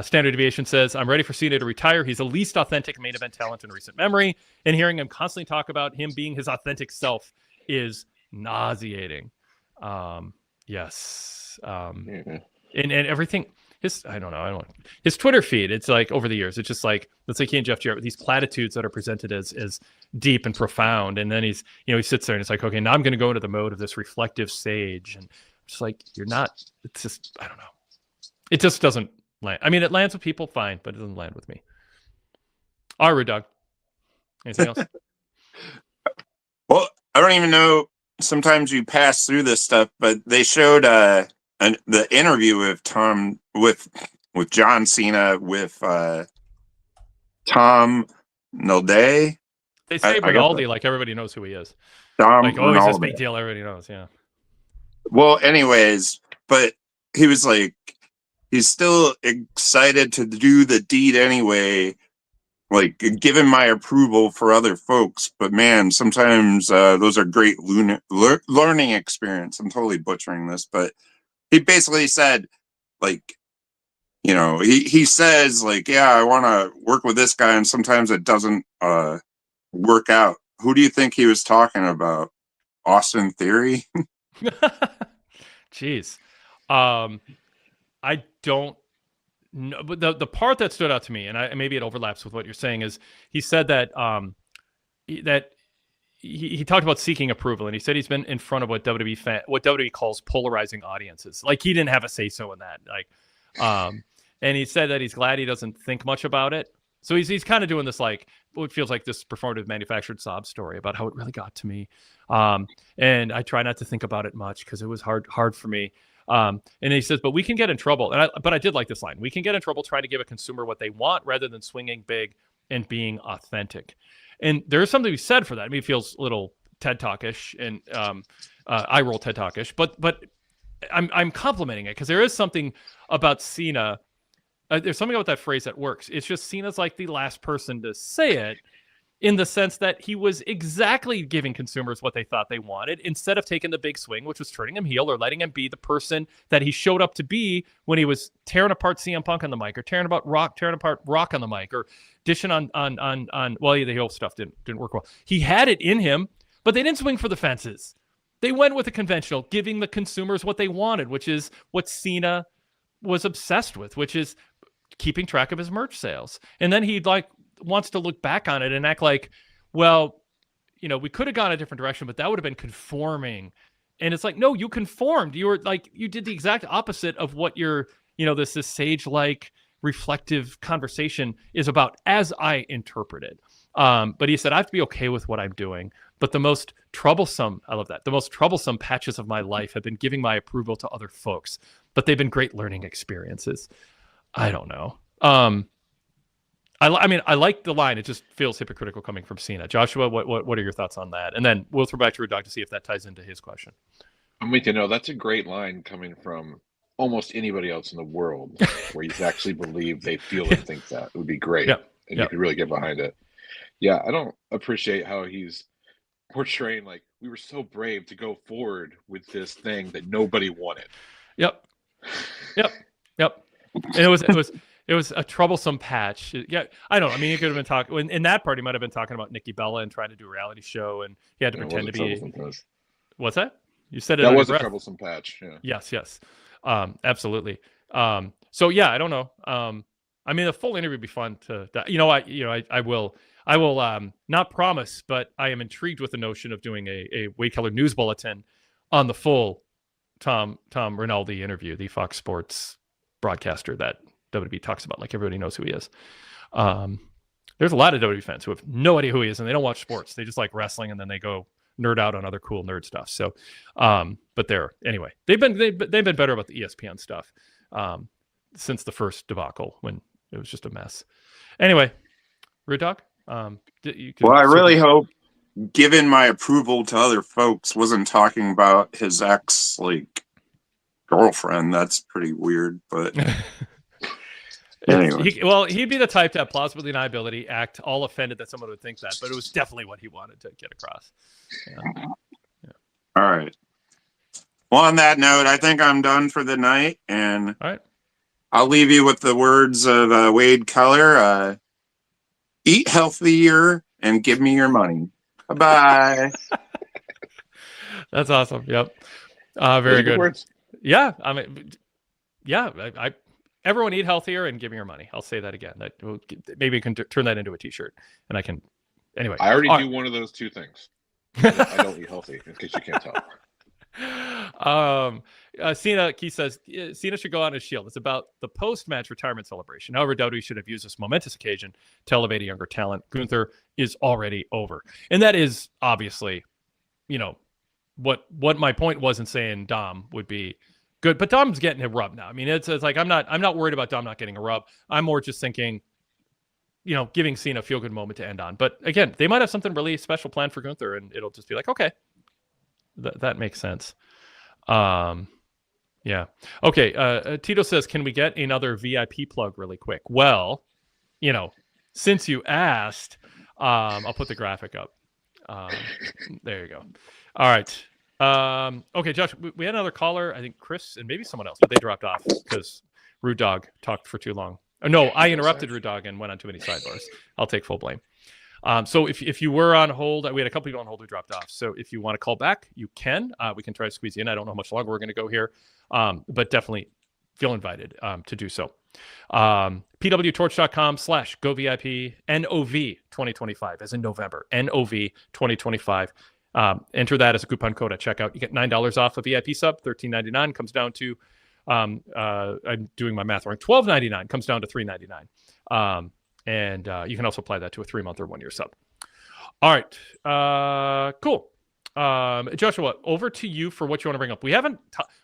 Standard Deviation says, I'm ready for Cena to retire. He's the least authentic main event talent in recent memory, and hearing him constantly talk about him being his authentic self is nauseating. Yes. And everything. I don't know. His Twitter feed. It's like over the years, it's just like, let's say he and Jeff Jarrett with these platitudes that are presented as deep and profound. And then he sits there and it's like, okay, now I'm going to go into the mode of this reflective sage. And it's like, you're not, it's just, I don't know. It just doesn't land. I mean, it lands with people fine, but it doesn't land with me. All right, Rude Dog. Anything else? Well, I don't even know. Sometimes you pass through this stuff, but they showed the interview with John Cena with Tom Nalday. They say Rinaldi like everybody knows who he is. Tom like, Rinaldi. He's this big deal. Everybody knows. Yeah. Well, anyways, but he was like, he's still excited to do the deed anyway. Like, giving my approval for other folks, but man, sometimes those are great learning experience. I'm totally butchering this, but he basically said, like, he says, like, yeah, I want to work with this guy, and sometimes it doesn't work out. Who do you think he was talking about? Austin Theory? Jeez. I don't know, but the part that stood out to me, and maybe it overlaps with what you're saying, is he said that that he talked about seeking approval, and he said he's been in front of what WWE calls polarizing audiences. Like, he didn't have a say so in that. Like, and he said that he's glad he doesn't think much about it. So he's kind of doing this, like, what feels like this performative manufactured sob story about how it really got to me. And I try not to think about it much because it was hard for me. And he says, but we can get in trouble. But I did like this line. We can get in trouble trying to give a consumer what they want rather than swinging big and being authentic. And there's something to be said for that. I mean, it feels a little TED Talkish and I roll TED Talkish, but I'm complimenting it because there is something about Cena. There's something about that phrase that works. It's just Cena's like the last person to say it, in the sense that he was exactly giving consumers what they thought they wanted instead of taking the big swing, which was turning him heel or letting him be the person that he showed up to be when he was tearing apart CM Punk on the mic or tearing apart Rock on the mic or dishing on well, the heel stuff didn't work well. He had it in him, but they didn't swing for the fences. They went with the conventional, giving the consumers what they wanted, which is what Cena was obsessed with, which is keeping track of his merch sales. And then he wants to look back on it and act like, well, we could have gone a different direction, but that would have been conforming. And it's like, no, you conformed. You were you did the exact opposite of what your, this sage-like reflective conversation is about, as I interpret it. But he said, I have to be okay with what I'm doing. But the most troublesome, I love that, the most troublesome patches of my life have been giving my approval to other folks, but they've been great learning experiences. I don't know. I mean, I like the line. It just feels hypocritical coming from Cena. Joshua, what are your thoughts on that? And then we'll throw back to Rude Dog to see if that ties into his question. I'm with you. No, that's a great line coming from almost anybody else in the world where you actually believe they feel and think that. It would be great. Yep. And you could really get behind it. Yeah, I don't appreciate how he's portraying like we were so brave to go forward with this thing that nobody wanted. Yep. And it was a troublesome patch. Yeah, I don't know. I mean, he could have been talking in that part. He might have been talking about Nikki Bella and trying to do a reality show, and he had to pretend to be. What's that? You said it. That was a troublesome patch. Yeah. Yes. Absolutely. So yeah, I don't know. I mean, the full interview would be fun to. I will not promise, but I am intrigued with the notion of doing a Wade Keller news bulletin on the full Tom Rinaldi interview, the Fox Sports broadcaster that WWE talks about, like everybody knows who he is. There's a lot of WWE fans who have no idea who he is, and they don't watch sports. They just like wrestling, and then they go nerd out on other cool nerd stuff. So, but anyway, they've been better about the ESPN stuff since the first debacle when it was just a mess. Anyway, Rude Dog. Well, I really hope, given my approval to other folks, wasn't talking about his ex girlfriend. That's pretty weird, but. Anyway. He'd be the type to have plausible deniability, act all offended that someone would think that, but it was definitely what he wanted to get across. Yeah. All right. Well, on that note, I think I'm done for the night, and all right. I'll leave you with the words of Wade Keller. Eat healthier and give me your money. Bye. That's awesome. Yep. Very good. Words. Yeah. I mean, yeah. Everyone eat healthier and give me your money. I'll say that again. Maybe you can turn that into a T-shirt, and I can. Anyway, I already do one of those two things. I don't eat healthy, in case you can't tell. Cena, Keith says Cena should go on as Shield. It's about the post-match retirement celebration. However, WWE should have used this momentous occasion to elevate a younger talent. Gunther is already over, and that is obviously, what my point was in saying Dom would be. Good, but Dom's getting a rub now. I mean, it's like I'm not worried about Dom not getting a rub. I'm more just thinking, giving Cena a feel-good moment to end on. But again, they might have something really special planned for Gunther, and it'll just be like, okay, that makes sense. Yeah. Okay. Tito says, can we get another VIP plug really quick? Well, since you asked, I'll put the graphic up. There you go. All right. Okay, Josh, we had another caller, I think Chris and maybe someone else, but they dropped off because Rude Dog talked for too long. Oh, no, I interrupted Rude Dog and went on too many sidebars. I'll take full blame. So if you were on hold, we had a couple people on hold who dropped off. So if you want to call back, you can. We can try to squeeze you in. I don't know how much longer we're going to go here, but definitely feel invited to do so. PWTorch.com/GoVIP NOV 2025, as in November, NOV 2025. Enter that as a coupon code at checkout. You get $9 off a VIP sub. $13.99 comes down to, I'm doing my math wrong, $12.99 comes down to $3.99. And you can also apply that to a 3-month or 1-year sub. All right, cool. Joshua, over to you for what you want to bring up. We haven't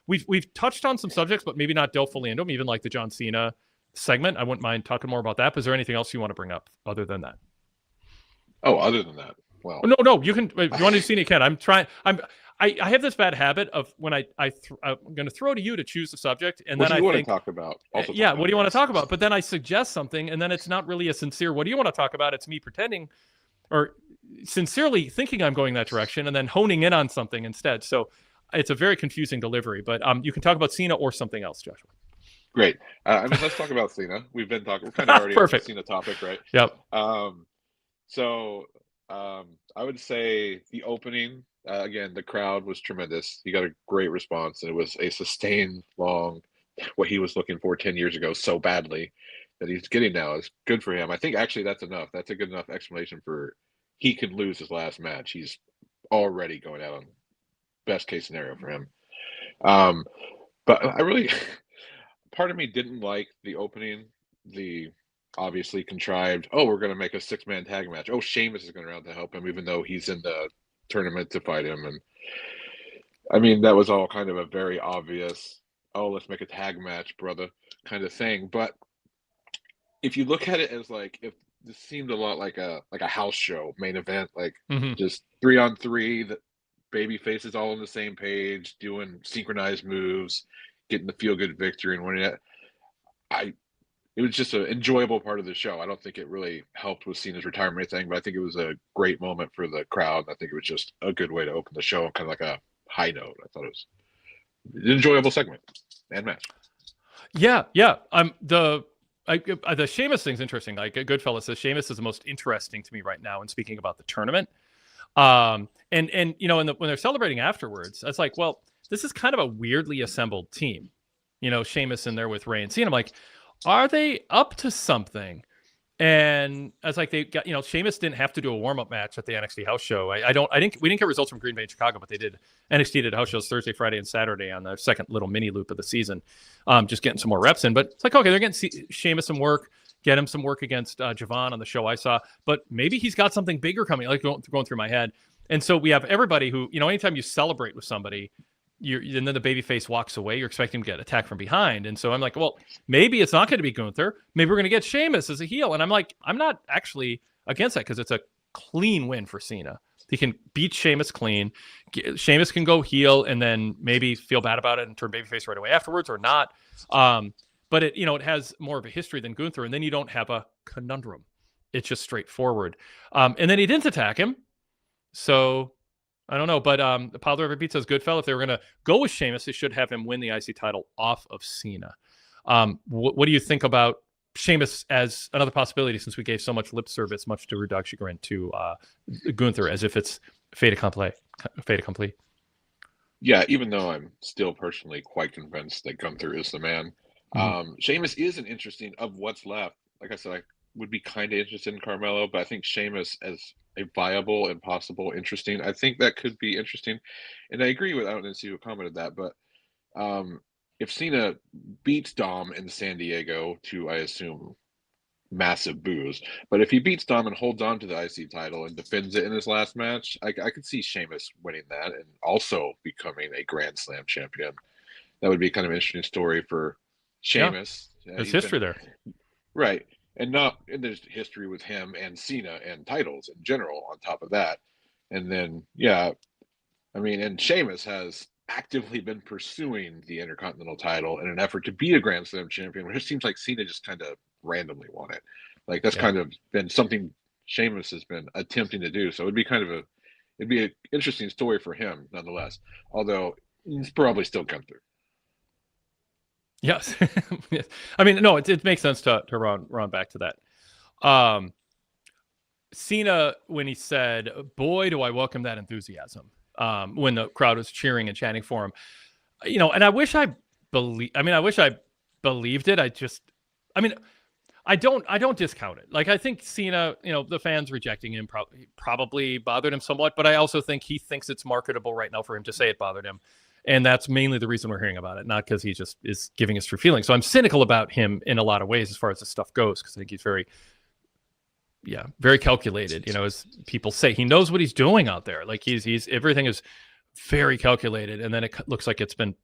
we've touched on some subjects, but maybe not delved fully into them. Even like the John Cena segment, I wouldn't mind talking more about that. But is there anything else you want to bring up other than that? Oh, other than that, well, no, you can. If you want to see it, you can. I have this bad habit of when I'm going to throw to you to choose the subject, and what then do you I want think, to talk about? Also yeah, talk what do you about want to talk about? But then I suggest something, and then it's not really a sincere. What do you want to talk about? It's me pretending, or sincerely thinking I'm going that direction, and then honing in on something instead. So it's a very confusing delivery. But you can talk about Cena or something else, Joshua. Great. I mean, let's talk about Cena. We're kind of already on the Perfect. Cena topic, right? Yep. So I would say the opening, again, the crowd was tremendous. He got a great response, and it was a sustained, long, what he was looking for 10 years ago so badly that he's getting now is good for him. I think actually that's enough. That's a good enough explanation for he could lose his last match. He's already going out on best case scenario for him. But I really, part of me didn't like the opening, the obviously contrived, oh, we're going to make a 6-man tag match. Oh, Sheamus is going around to help him, even though he's in the tournament to fight him. And I mean, that was all kind of a very obvious, oh, let's make a tag match, brother, kind of thing. But if you look at it as like, if this seemed a lot like a house show main event, like just 3-on-3, the baby faces all on the same page, doing synchronized moves, getting the feel good victory and winning it. It was just an enjoyable part of the show. I don't think it really helped with Cena's retirement thing, but I think it was a great moment for the crowd. I think it was just a good way to open the show, kind of like a high note. I thought it was an enjoyable segment and match. Yeah. The Sheamus thing's interesting. Like Goodfellas says, Sheamus is the most interesting to me right now. And speaking about the tournament, and you know, when they're celebrating afterwards, it's like, well, this is kind of a weirdly assembled team. You know, Sheamus in there with Rey and Cena. I'm like, are they up to something? And I was like, they got, you know, Sheamus didn't have to do a warm-up match at the NXT house show. We didn't get results from Green Bay and Chicago, but they did. NXT did house shows Thursday, Friday, and Saturday on the second little mini loop of the season, just getting some more reps in. But it's like, okay, they're getting Sheamus some work, get him some work against Javon on the show I saw, but maybe he's got something bigger coming, like going through my head. And so we have everybody who, you know, anytime you celebrate with somebody, and then the babyface walks away, you're expecting him to get attacked from behind. And so I'm like, well, maybe it's not going to be Gunther. Maybe we're going to get Sheamus as a heel. And I'm like, I'm not actually against that because it's a clean win for Cena. He can beat Sheamus clean. Sheamus can go heel and then maybe feel bad about it and turn babyface right away afterwards or not. But it, you know, it has more of a history than Gunther. And then you don't have a conundrum. It's just straightforward. And then he didn't attack him. So I don't know, but Pablo River Pete says, Goodfellas, if they were going to go with Sheamus, they should have him win the IC title off of Cena. What do you think about Sheamus as another possibility, since we gave so much lip service, much to Rudolph chagrin, to Gunther, as if it's fait accompli? Yeah, even though I'm still personally quite convinced that Gunther is the man. Sheamus is an interesting, of what's left. Like I said, I would be kind of interested in Carmelo, but I think Sheamus as a viable and possible interesting, I think that could be interesting. And I agree with, I don't know if you commented that, but if Cena beats Dom in San Diego to, I assume, massive boos, but if he beats Dom and holds on to the IC title and defends it in his last match, I could see Sheamus winning that and also becoming a Grand Slam champion. That would be kind of an interesting story for Sheamus. Yeah, there's history there. Right. And there's history with him and Cena and titles in general on top of that. And then, yeah, I mean, and Sheamus has actively been pursuing the Intercontinental title in an effort to be a Grand Slam champion, which it seems like Cena just kind of randomly won it. Like that's kind of been something Sheamus has been attempting to do. So it'd be an interesting story for him nonetheless, although it's probably still Gunther. Yes. I mean, no, it makes sense to run back to that. Cena, when he said, boy, do I welcome that enthusiasm, when the crowd was cheering and chanting for him, you know, and I wish I believed it. I don't discount it. Like, I think Cena, you know, the fans rejecting him probably bothered him somewhat, but I also think he thinks it's marketable right now for him to say it bothered him. And that's mainly the reason we're hearing about it, not because he just is giving us true feelings. So I'm cynical about him in a lot of ways as far as this stuff goes, because I think he's very very calculated. As people say, he knows what he's doing out there. Like he's everything is very calculated, and then it looks like it's been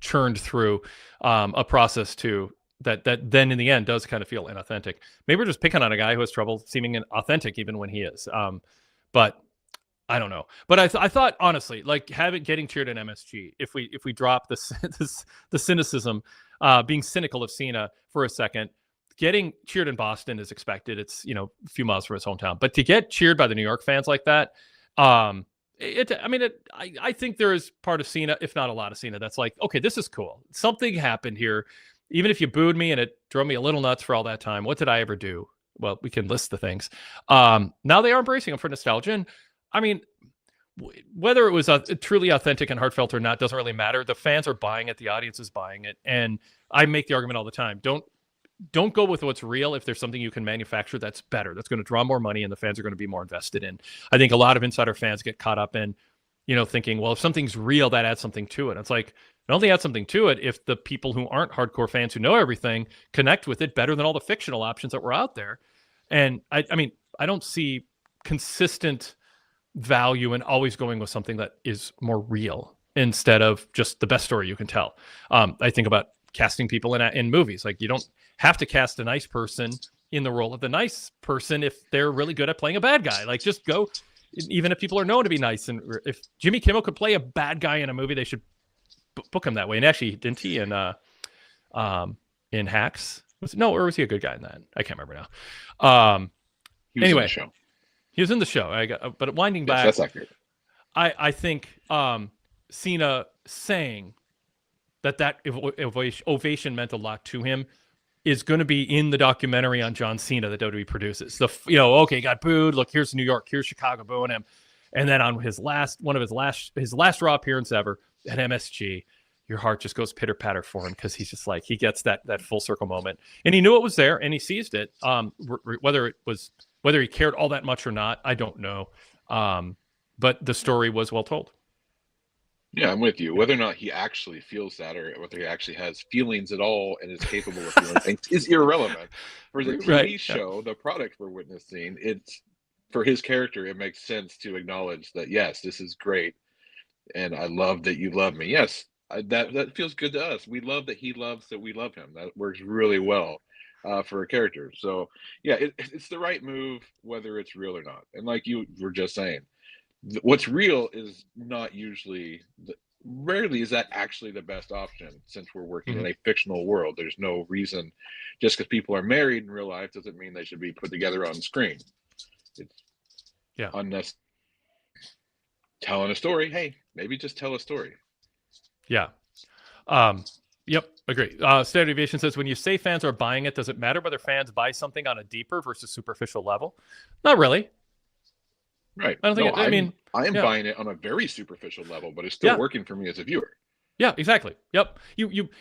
churned through a process too that then in the end does kind of feel inauthentic. Maybe we're just picking on a guy who has trouble seeming authentic even when he is. But I don't know. But I thought honestly, like getting cheered in MSG, if we drop the cynicism, being cynical of Cena for a second, getting cheered in Boston is expected. It's a few miles from his hometown, but to get cheered by the New York fans like that, I think there is part of Cena, if not a lot of Cena, that's like, okay, this is cool. Something happened here. Even if you booed me and it drove me a little nuts for all that time, what did I ever do? Well, we can list the things. Now they are embracing them for nostalgia. And I mean, whether it was truly authentic and heartfelt or not doesn't really matter. The fans are buying it. The audience is buying it. And I make the argument all the time. Don't go with what's real if there's something you can manufacture that's better, that's going to draw more money and the fans are going to be more invested in. I think a lot of insider fans get caught up in, thinking, well, if something's real, that adds something to it. It's like, it only adds something to it if the people who aren't hardcore fans who know everything connect with it better than all the fictional options that were out there. And I mean, I don't see consistent value in always going with something that is more real instead of just the best story you can tell. I think about casting people in movies. Like, you don't have to cast a nice person in the role of the nice person if they're really good at playing a bad guy. Like, just go, even if people are known to be nice. And if Jimmy Kimmel could play a bad guy in a movie, they should book him that way. And actually, didn't he in Hacks? Or was he a good guy in that? I can't remember now. Anyway, he was in the show. But winding back, that's accurate. I think Cena saying that ovation meant a lot to him is going to be in the documentary on John Cena that WWE produces. Okay, got booed. Look, here's New York, here's Chicago booing him, and then on his last Raw appearance ever at MSG, your heart just goes pitter patter for him because he's just like, he gets that full circle moment, and he knew it was there and he seized it. Whether he cared all that much or not, I don't know. But the story was well told. Yeah, I'm with you. Whether or not he actually feels that or whether he actually has feelings at all and is capable of feeling things is irrelevant. For the TV show, the product we're witnessing, it's for his character, it makes sense to acknowledge that, yes, this is great. And I love that you love me. Yes, that feels good to us. We love that he loves that we love him. That works really well for a character. So, yeah, it's the right move, whether it's real or not. And like you were just saying, what's real is not usually, rarely is that actually the best option since we're working in a fictional world. There's no reason, just because people are married in real life doesn't mean they should be put together on screen. It's unnecessary. Telling a story, hey, maybe just tell a story. Yeah. Yep, agree. Standard Deviation says, when you say fans are buying it, does it matter whether fans buy something on a deeper versus superficial level? Not really. Right. I don't think. I am buying it on a very superficial level, but it's still working for me as a viewer. Yeah, exactly. Yep.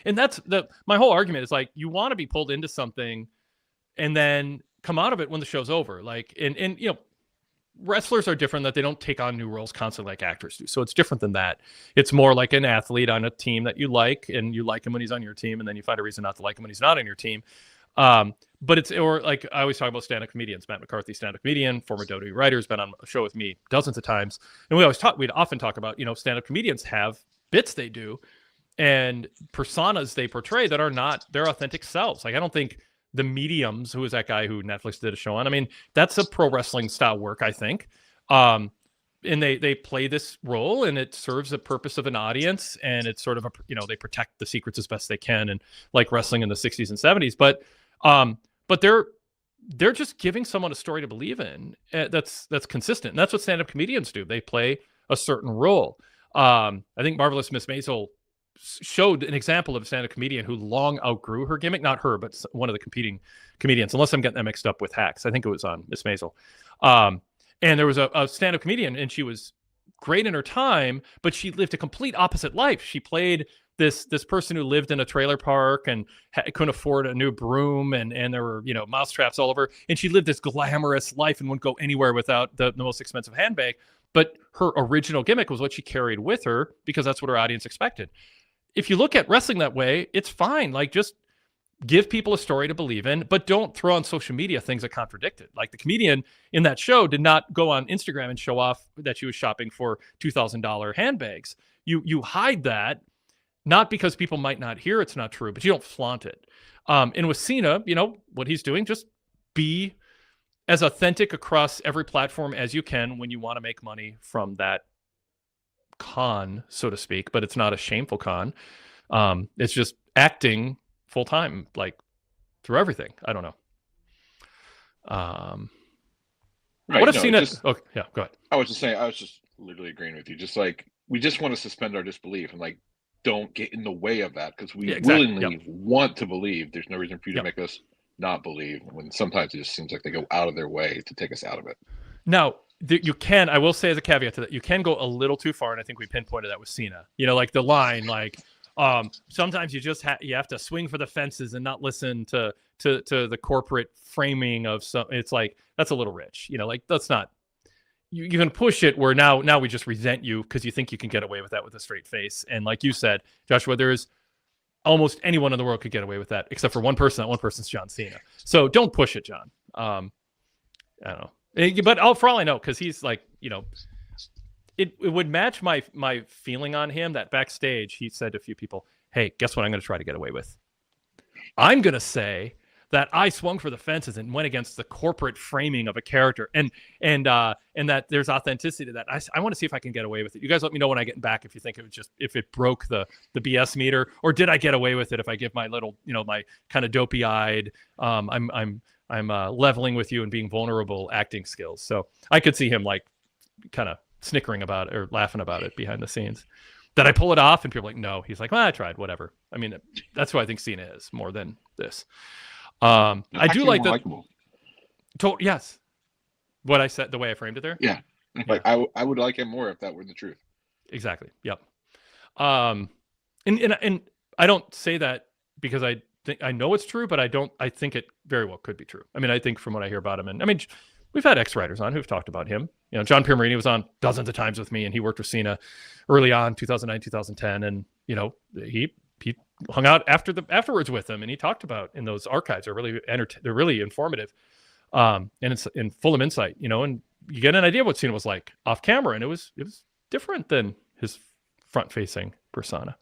And that's my whole argument is like, you want to be pulled into something and then come out of it when the show's over. Like, and wrestlers are different, that they don't take on new roles constantly like actors do. So it's different than that. It's more like an athlete on a team that you like, and you like him when he's on your team, and then you find a reason not to like him when he's not on your team. But or like I always talk about stand-up comedians. Matt McCarthy, stand-up comedian, former WWE writer, has been on a show with me dozens of times, and we'd often talk about, stand-up comedians have bits they do and personas they portray that are not their authentic selves. Like, I don't think the Mediums, who was that guy who Netflix did a show on, I mean, that's a pro wrestling style work, I think. And they play this role, and it serves the purpose of an audience, and it's sort of they protect the secrets as best they can, and like wrestling in the 60s and 70s. But they're just giving someone a story to believe in that's consistent. And that's what stand-up comedians do. They play a certain role. I think Marvelous Miss Maisel showed an example of a stand-up comedian who long outgrew her gimmick. Not her, but one of the competing comedians, unless I'm getting that mixed up with Hacks. I think it was on Miss Maisel. And there was a stand-up comedian, and she was great in her time, but she lived a complete opposite life. She played this person who lived in a trailer park and couldn't afford a new broom, and there were mouse traps all over, and she lived this glamorous life and wouldn't go anywhere without the most expensive handbag. But her original gimmick was what she carried with her because that's what her audience expected. If you look at wrestling that way, it's fine. Like, just give people a story to believe in, but don't throw on social media things that contradict it. Like the comedian in that show did not go on Instagram and show off that she was shopping for $2,000 handbags. You hide that, not because people might not hear it's not true, but you don't flaunt it. And with Cena, you know, what he's doing, just be as authentic across every platform as you can when you want to make money from that con, so to speak, but it's not a shameful con. It's just acting full time, like through everything. I don't know. Right, what if no, Cena? just- Okay, yeah, go ahead. I was just saying, I was just literally agreeing with you. Just like, we just want to suspend our disbelief and like, don't get in the way of that, because we Yeah, exactly. willingly want to believe. There's no reason for you Yep. to make us not believe, when sometimes it just seems like they go out of their way to take us out of it. Now, you can, I will say as a caveat to that, you can go a little too far, and I think we pinpointed that with Cena. You know, like the line, like, sometimes you just you have to swing for the fences and not listen to the corporate framing of some. It's like, that's a little rich. You know, like that's not. You can push it where now we just resent you because you think you can get away with that with a straight face. And like you said, Joshua, there's almost anyone in the world could get away with that except for one person. That one person's John Cena. So don't push it, John. I don't know, but for all I know, because he's like, you know, it would match my feeling on him that backstage he said to a few people, "Hey, guess what I'm going to try to get away with? I'm going to say that I swung for the fences and went against the corporate framing of a character, and that there's authenticity to that. I want to see if I can get away with it. You guys let me know when I get back if you think it was just, if it broke the BS meter, or did I get away with it if I give my little, you know, my kind of dopey-eyed, I'm leveling with you and being vulnerable acting skills." So I could see him like kind of snickering about it or laughing about it behind the scenes. Did I pull it off? And people are like, no. He's like, well, I tried, whatever. I mean, that's who I think Cena is more than this. I do like that. Yes. What I said, the way I framed it there. Yeah. Like I would like him more if that were the truth. Exactly. Yep. And I don't say that because I think I know it's true, but I think it very well could be true. I mean, I think from what I hear about him, and I mean, we've had ex-writers on who've talked about him. You know, John Piermarini was on dozens of times with me, and he worked with Cena early on, 2009, 2010. And, you know, he hung out afterwards with him, and he talked about in those archives. They're really informative. And it's full of insight, you know, and you get an idea of what Cena was like off camera, and it was different than his front-facing persona.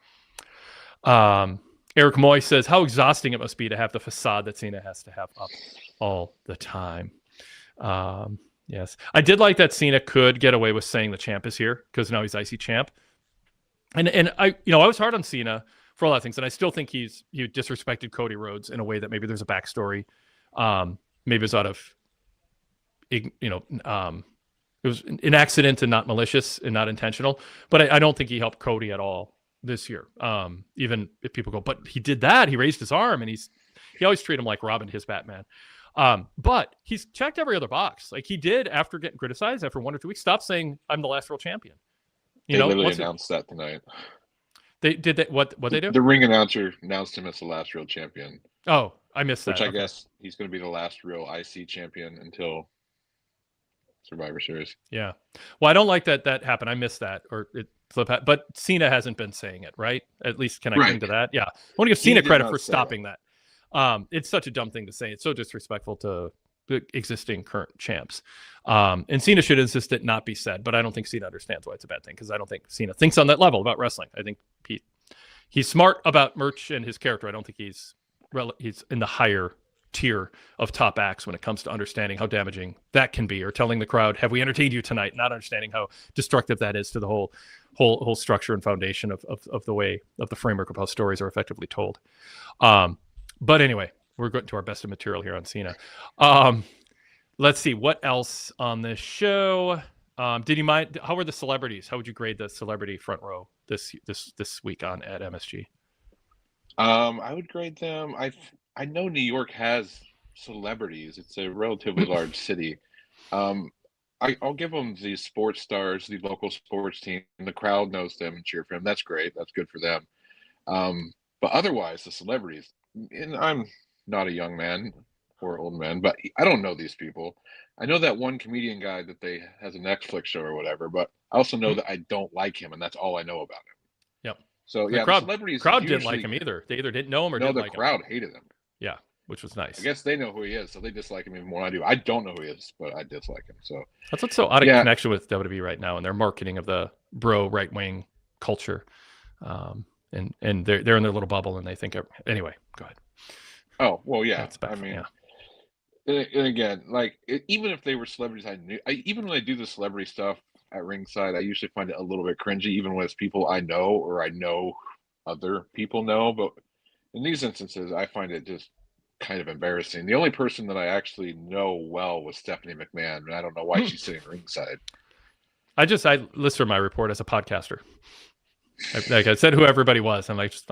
Eric Moy says, how exhausting it must be to have the facade that Cena has to have up all the time. Yes, I did like that Cena could get away with saying the champ is here because now he's IC champ. And I was hard on Cena for a lot of things, and I still think he disrespected Cody Rhodes in a way that maybe there's a backstory. Maybe it's out of, it was an accident and not malicious and not intentional. But I don't think he helped Cody at all this year. Even if people go, but he did that. He raised his arm, and he always treated him like Robin, his Batman. But he's checked every other box. Like he did after getting criticized after 1 or 2 weeks. Stop saying I'm the last world champion. They literally announced that tonight. They did that. What they do? The ring announcer announced him as the last real champion. Oh, I missed that. Which I guess he's going to be the last real IC champion until Survivor Series. Yeah. Well, I don't like that happened. I missed that, or it flip. But Cena hasn't been saying it, right? At least can I cling to that? Yeah. I want to give Cena credit for stopping that. It's such a dumb thing to say. It's so disrespectful to the existing current champs. And Cena should insist it not be said, but I don't think Cena understands why it's a bad thing, because I don't think Cena thinks on that level about wrestling. I think he's smart about merch and his character. I don't think he's in the higher tier of top acts when it comes to understanding how damaging that can be, or telling the crowd, have we entertained you tonight? Not understanding how destructive that is to the whole structure and foundation of the way, of the framework of how stories are effectively told. But anyway, we're going to our best of material here on Cena. Let's see what else on this show. Did you mind? How were the celebrities? How would you grade the celebrity front row this week at MSG? I would grade them. I know New York has celebrities. It's a relatively large city. I'll give them the sports stars, the local sports team. The crowd knows them and cheer for them. That's great. That's good for them. But otherwise, the celebrities. And I'm not a young man or old man, but I don't know these people. I know that one comedian guy that has a Netflix show or whatever, but I also know that I don't like him, and that's all I know about him. Yep. So the yeah, crowd, the celebrities crowd didn't like him either. They either didn't know him or didn't like him. No, the crowd hated him. Yeah, which was nice. I guess they know who he is, so they dislike him even more than I do. I don't know who he is, but I dislike him. So That's what's so out of Yeah. connection with WWE right now and their marketing of the bro right wing culture. And they're in their little bubble and they think anyway. Go ahead. Oh well, yeah. That's back I from- mean, yeah. and again, like even if they were celebrities, even when I do the celebrity stuff at ringside, I usually find it a little bit cringy, even when it's people I know or I know other people know. But in these instances, I find it just kind of embarrassing. The only person that I actually know well was Stephanie McMahon, and I don't know why she's sitting ringside. I listed my report as a podcaster. Like I said, who everybody was. I'm like, she's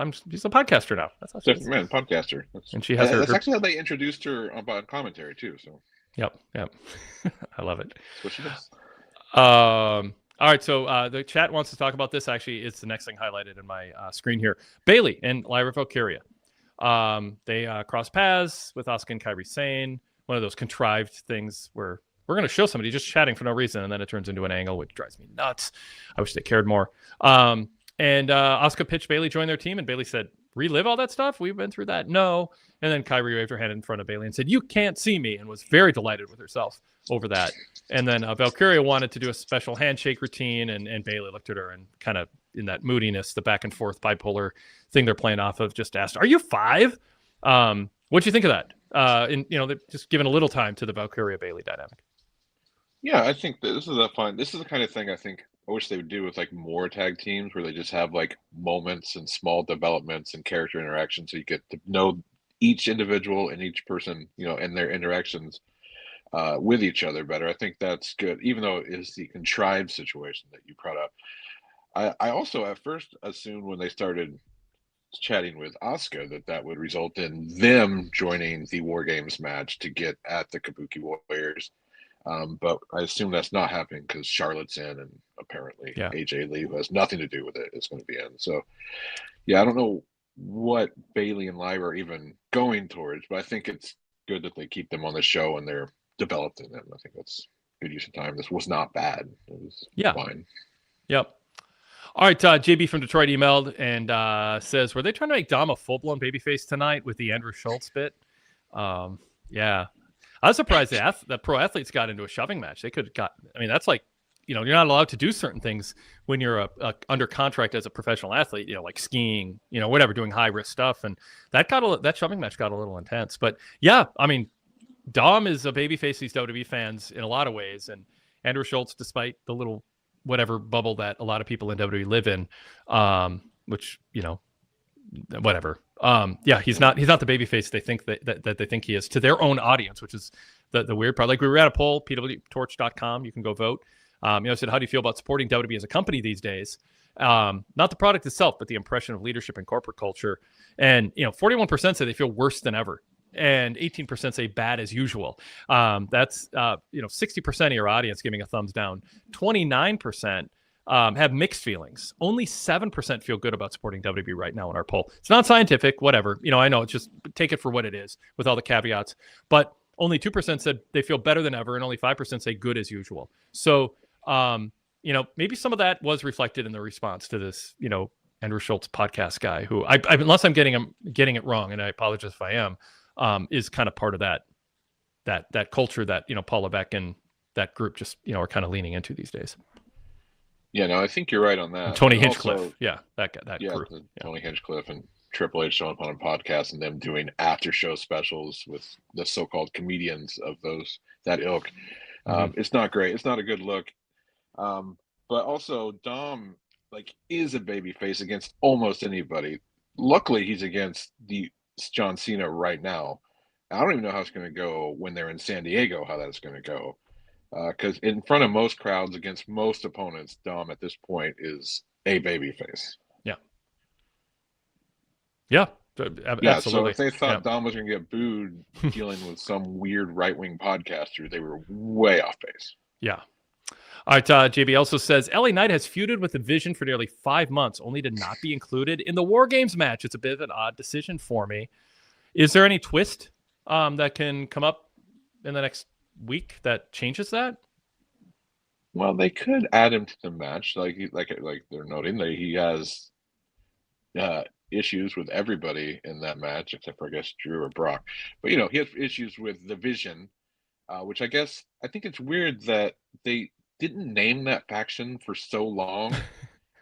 a podcaster now. That's how she is. Stephanie McMahon, podcaster. And she has That's actually how they introduced her on commentary too. So. Yep. I love it. That's what she does. All right, so the chat wants to talk about this. Actually, it's the next thing highlighted in my screen here. Bailey and Lyra Valkyria. They cross paths with Asuka and Kairi Sane. One of those contrived things where we're going to show somebody just chatting for no reason, and then it turns into an angle, which drives me nuts. I wish they cared more. And Asuka pitched Bailey join their team, and Bailey said, relive all that stuff? We've been through that. No. And then Kairi waved her hand in front of Bailey and said, you can't see me, and was very delighted with herself over that. And then Valkyria wanted to do a special handshake routine, and Bailey looked at her and kind of in that moodiness, the back and forth bipolar thing they're playing off of, just asked, are you 5? What'd you think of that? And they're just giving a little time to the Valkyria Bailey dynamic. Yeah, I think that this is the kind of thing I think I wish they would do with like more tag teams where they just have like moments and small developments and character interactions so you get to know each individual and each person, and their interactions with each other better. I think that's good, even though it is the contrived situation that you brought up. I also at first assumed when they started chatting with Asuka that would result in them joining the War Games match to get at the Kabuki Warriors. But I assume that's not happening because Charlotte's in, and apparently AJ Lee, who has nothing to do with it, is going to be in. So, yeah, I don't know what Bailey and Lyra are even going towards, but I think it's good that they keep them on the show and they're developed in them. I think that's good use of time. This was not bad. It was fine. Yep. All right, JB from Detroit emailed and says, were they trying to make Dom a full-blown babyface tonight with the Andrew Schultz bit? Yeah. I was surprised that pro athletes got into a shoving match. They could have got, that's like, you're not allowed to do certain things when you're under contract as a professional athlete, like skiing, whatever, doing high risk stuff. And that shoving match got a little intense. But yeah, Dom is a babyface these WWE fans in a lot of ways. And Andrew Schultz, despite the little whatever bubble that a lot of people in WWE live in, which, whatever. He's not the babyface they think that they think he is to their own audience, which is the weird part. Like we were at a poll, PWTorch.com. You can go vote. I said, how do you feel about supporting WWE as a company these days? Not the product itself, but the impression of leadership and corporate culture. And 41% say they feel worse than ever, and 18% say bad as usual. That's 60% of your audience giving a thumbs down. 29% have mixed feelings. Only 7% feel good about supporting WWE right now in our poll. It's not scientific, whatever. I know, it's just take it for what it is with all the caveats. But only 2% said they feel better than ever, and only 5% say good as usual. So, maybe some of that was reflected in the response to this, Andrew Schultz podcast guy, who, unless I'm getting it wrong, and I apologize if I am, is kind of part of that culture that Paul Levesque and that group just are kind of leaning into these days. Yeah, no, I think you're right on that. And Tony And Hinchcliffe, also, that group. Tony Hinchcliffe and Triple H showing up on a podcast and them doing after show specials with the so-called comedians of that ilk. It's not great. It's not a good look. But also Dom is a baby face against almost anybody. Luckily, he's against the John Cena right now. I don't even know how it's going to go when they're in San Diego, how that's going to go. Because in front of most crowds against most opponents, Dom at this point is a babyface. Yeah, absolutely. So if they thought Dom was going to get booed dealing with some weird right-wing podcaster, they were way off base. Yeah. All right, JB also says, LA Knight has feuded with the Vision for nearly 5 months, only to not be included in the War Games match. It's a bit of an odd decision for me. Is there any twist that can come up in the next week that changes that? Well, they could add him to the match, like they're noting that he has issues with everybody in that match, except for, I guess, Drew or Brock. But, he had issues with the Vision, which I think it's weird that they didn't name that faction for so long.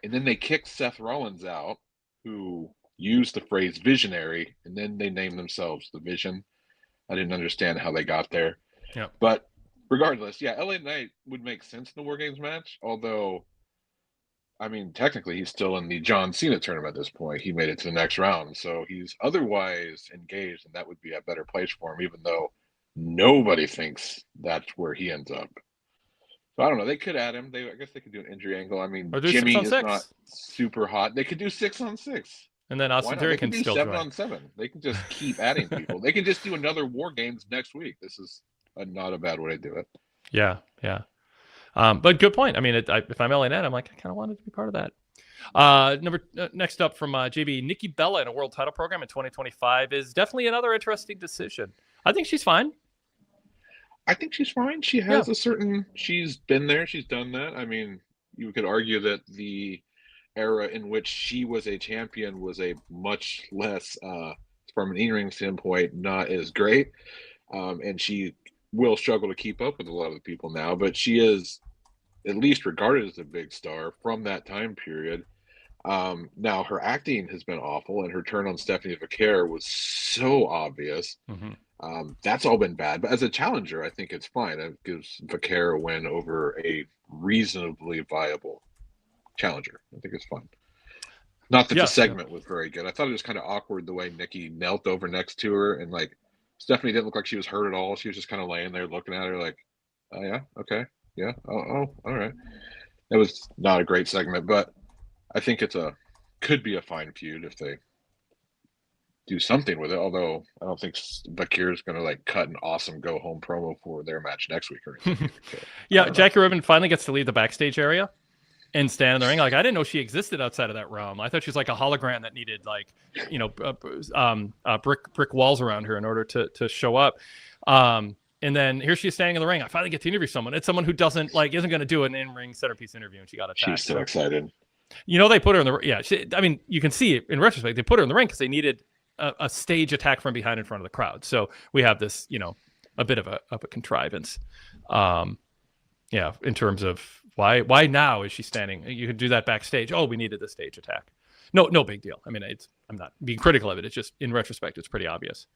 And then they kicked Seth Rollins out, who used the phrase visionary, and then they named themselves the Vision. I didn't understand how they got there. Yeah. But regardless, yeah, LA Knight would make sense in the War Games match, although, I mean, technically he's still in the John Cena tournament at this point. He made it to the next round, so he's otherwise engaged, and that would be a better place for him, even though nobody thinks that's where he ends up. So I don't know. They could add him. I guess they could do an injury angle. I mean, Jimmy is not super hot. They could do 6-on-6. And then Austin Theory can still do join. 7-on-7. They can just keep adding people. They can just do another War Games next week. This is not a bad way to do it. Yeah. But good point. I mean, if I'm LA Knight, I'm like, I kind of wanted to be part of that. Next up from JB, Nikki Bella in a world title program in 2025 is definitely another interesting decision. I think she's fine. I think she's fine. She has she's been there. She's done that. I mean, you could argue that the era in which she was a champion was a much less, from an in-ring standpoint, not as great. And she will struggle to keep up with a lot of the people now, but she is at least regarded as a big star from that time period. Now her acting has been awful, and her turn on Stephanie Vaquer was so obvious. Mm-hmm. That's all been bad, but as a challenger, I think it's fine. It gives Vaquer a win over a reasonably viable challenger. I think it's fine. Not that the segment was very good. I thought it was kind of awkward the way Nikki knelt over next to her, and like Stephanie didn't look like she was hurt at all. She was just kind of laying there looking at her like, oh yeah, okay, yeah, oh, all right. It was not a great segment, but I think could be a fine feud if they do something with it. Although I don't think Vaquer is going to like cut an awesome go home promo for their match next week or anything. Yeah, Jackie Robin finally gets to leave the backstage area and stand in the ring. Like, I didn't know she existed outside of that realm. I thought she was like a hologram that needed like, brick walls around her in order to show up. And then here she is standing in the ring. I finally get to interview someone. It's someone who isn't going to do an in-ring centerpiece interview, and she got attacked. She's so excited. They put her in the you can see it in retrospect. They put her in the ring because they needed a stage attack from behind in front of the crowd. So we have this, a bit of a contrivance. In terms of why now is she standing? You could do that backstage. Oh, we needed the stage attack. No big deal. I mean, I'm not being critical of it. It's just in retrospect, it's pretty obvious.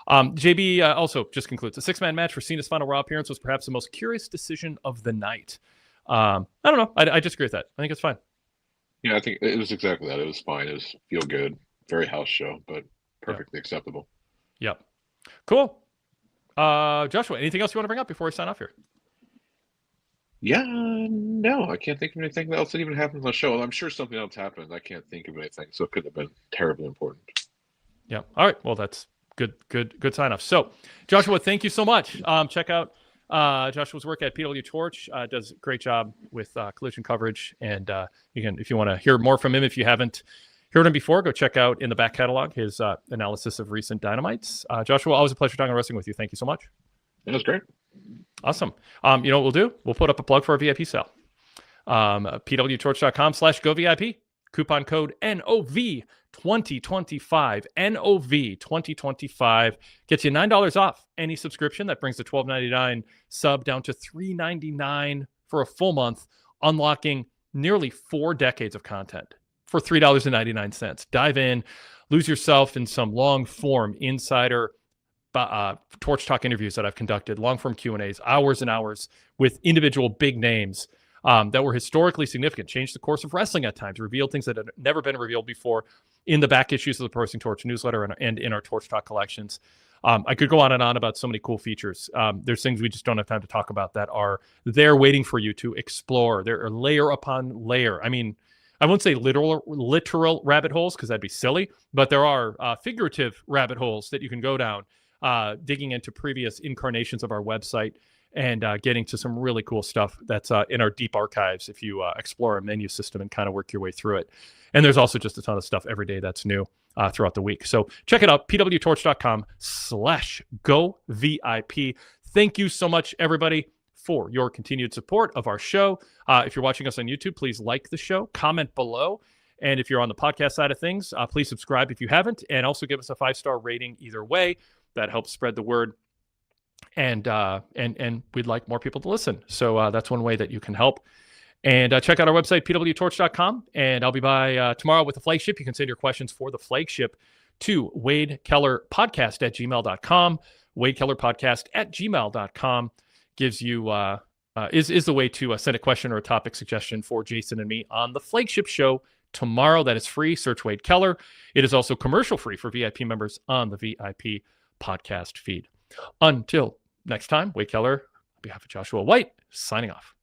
JB also just concludes, a 6-man match for Cena's final Raw appearance was perhaps the most curious decision of the night. I don't know. I disagree with that. I think it's fine. Yeah, I think it was exactly that. It was fine. It was feel good, very house show, but perfectly acceptable. Yep. Cool. Joshua, anything else you want to bring up before we sign off here? Yeah, no, I can't think of anything else that even happened on the show. I'm sure something else happened. I can't think of anything, so it could have been terribly important. Yeah. All right. Well, that's good sign off. So, Joshua, thank you so much. Check out Joshua's work at PWTorch. Does a great job with collision coverage, and you can, if you want to hear more from him, if you haven't heard him before, go check out in the back catalog his analysis of recent Dynamites. Joshua, always a pleasure talking wrestling with you. Thank you so much. It was great. Awesome. You know what we'll do? We'll put up a plug for our VIP sale. PWTorch.com/GoVIP. Coupon code NOV2025. NOV2025 gets you $9 off any subscription. That brings the $12.99 sub down to $3.99 for a full month, unlocking nearly 4 decades of content for $3.99. Dive in, lose yourself in some long-form insider Torch Talk interviews that I've conducted, long-form Q&As, hours and hours with individual big names that were historically significant, changed the course of wrestling at times, revealed things that had never been revealed before in the back issues of the Pro Wrestling Torch newsletter and in our Torch Talk collections. I could go on and on about so many cool features. There's things we just don't have time to talk about that are there waiting for you to explore. There are layer upon layer. I mean, I won't say literal rabbit holes because that'd be silly, but there are figurative rabbit holes that you can go down, digging into previous incarnations of our website and getting to some really cool stuff that's in our deep archives if you explore our menu system and kind of work your way through it. And there's also just a ton of stuff every day that's new throughout the week. So check it out, pwtorch.com/govip. Thank you so much, everybody, for your continued support of our show. If you're watching us on YouTube, please like the show, comment below, And if you're on the podcast side of things, please subscribe if you haven't, and also give us a 5-star rating either way. That helps spread the word. And we'd like more people to listen. So that's one way that you can help. And check out our website, PWTorch.com. And I'll be by tomorrow with the flagship. You can send your questions for the flagship to wadekellerpodcast@gmail.com. wadekellerpodcast@gmail.com gives you is the way to send a question or a topic suggestion for Jason and me on the flagship show tomorrow. That is free. Search Wade Keller. It is also commercial free for VIP members on the VIP podcast feed. Until next time, Wade Keller, on behalf of Joshua White, signing off.